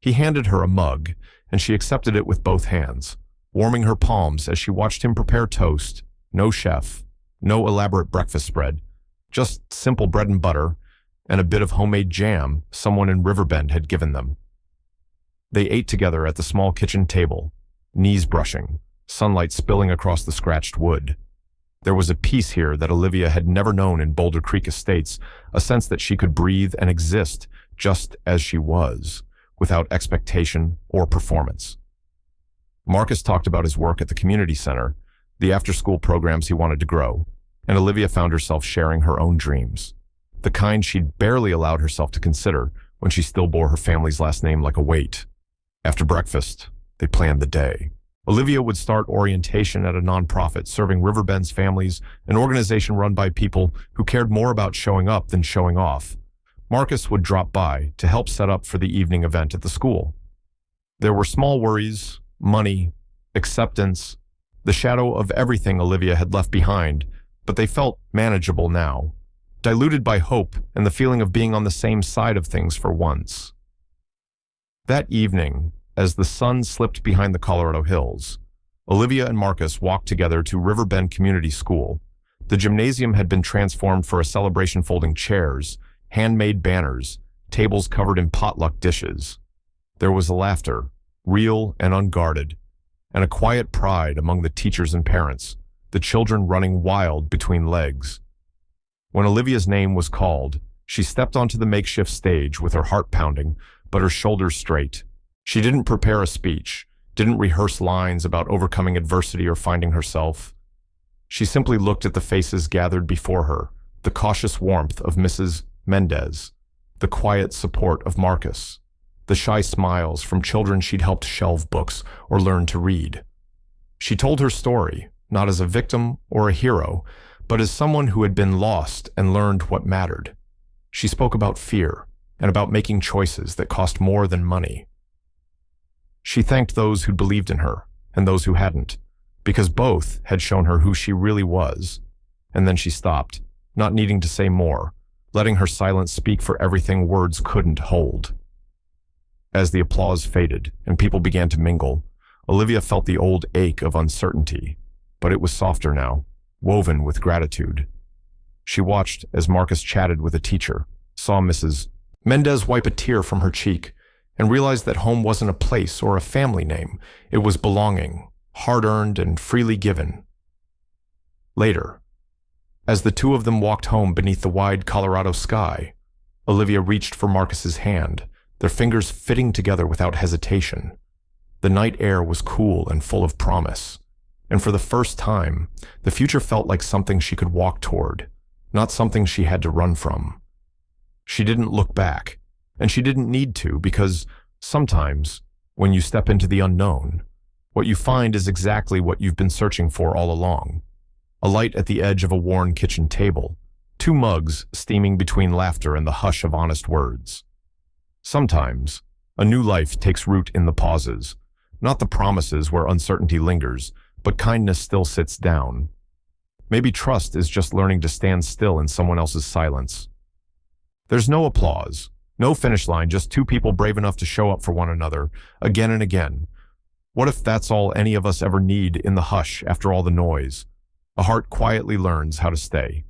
He handed her a mug, and she accepted it with both hands, warming her palms as she watched him prepare toast. No chef, no elaborate breakfast spread, just simple bread and butter and a bit of homemade jam someone in Riverbend had given them. They ate together at the small kitchen table, knees brushing, sunlight spilling across the scratched wood. There was a peace here that Olivia had never known in Boulder Creek Estates, a sense that she could breathe and exist just as she was, without expectation or performance. Marcus talked about his work at the community center, the after-school programs he wanted to grow, and Olivia found herself sharing her own dreams, the kind she'd barely allowed herself to consider when she still bore her family's last name like a weight. After breakfast, they planned the day. Olivia would start orientation at a nonprofit serving Riverbend's families, an organization run by people who cared more about showing up than showing off. Marcus would drop by to help set up for the evening event at the school. There were small worries, money, acceptance, the shadow of everything Olivia had left behind, but they felt manageable now, diluted by hope and the feeling of being on the same side of things for once. That evening, as the sun slipped behind the Colorado hills, Olivia and Marcus walked together to Riverbend Community School. The gymnasium had been transformed for a celebration, folding chairs, handmade banners, tables covered in potluck dishes. There was laughter, real and unguarded, and a quiet pride among the teachers and parents, the children running wild between legs. When Olivia's name was called, she stepped onto the makeshift stage with her heart pounding, but her shoulders straight. She didn't prepare a speech, didn't rehearse lines about overcoming adversity or finding herself. She simply looked at the faces gathered before her, the cautious warmth of Mrs. Mendez, the quiet support of Marcus, the shy smiles from children she'd helped shelve books or learn to read. She told her story, not as a victim or a hero, but as someone who had been lost and learned what mattered. She spoke about fear and about making choices that cost more than money. She thanked those who'd believed in her and those who hadn't, because both had shown her who she really was. And then she stopped, not needing to say more, letting her silence speak for everything words couldn't hold. As the applause faded and people began to mingle, Olivia felt the old ache of uncertainty, but it was softer now, woven with gratitude. She watched as Marcus chatted with a teacher, saw Mrs. Mendez wipe a tear from her cheek, and realized that home wasn't a place or a family name. It was belonging, hard-earned and freely given. Later, as the two of them walked home beneath the wide Colorado sky, Olivia reached for Marcus's hand, their fingers fitting together without hesitation. The night air was cool and full of promise, and for the first time, the future felt like something she could walk toward, not something she had to run from. She didn't look back, and she didn't need to, because sometimes, when you step into the unknown, what you find is exactly what you've been searching for all along. A light at the edge of a worn kitchen table, 2 mugs steaming between laughter and the hush of honest words. Sometimes, a new life takes root in the pauses, not the promises where uncertainty lingers, but kindness still sits down. Maybe trust is just learning to stand still in someone else's silence. There's no applause, no finish line, just two people brave enough to show up for one another, again and again. What if that's all any of us ever need in the hush after all the noise? A heart quietly learns how to stay.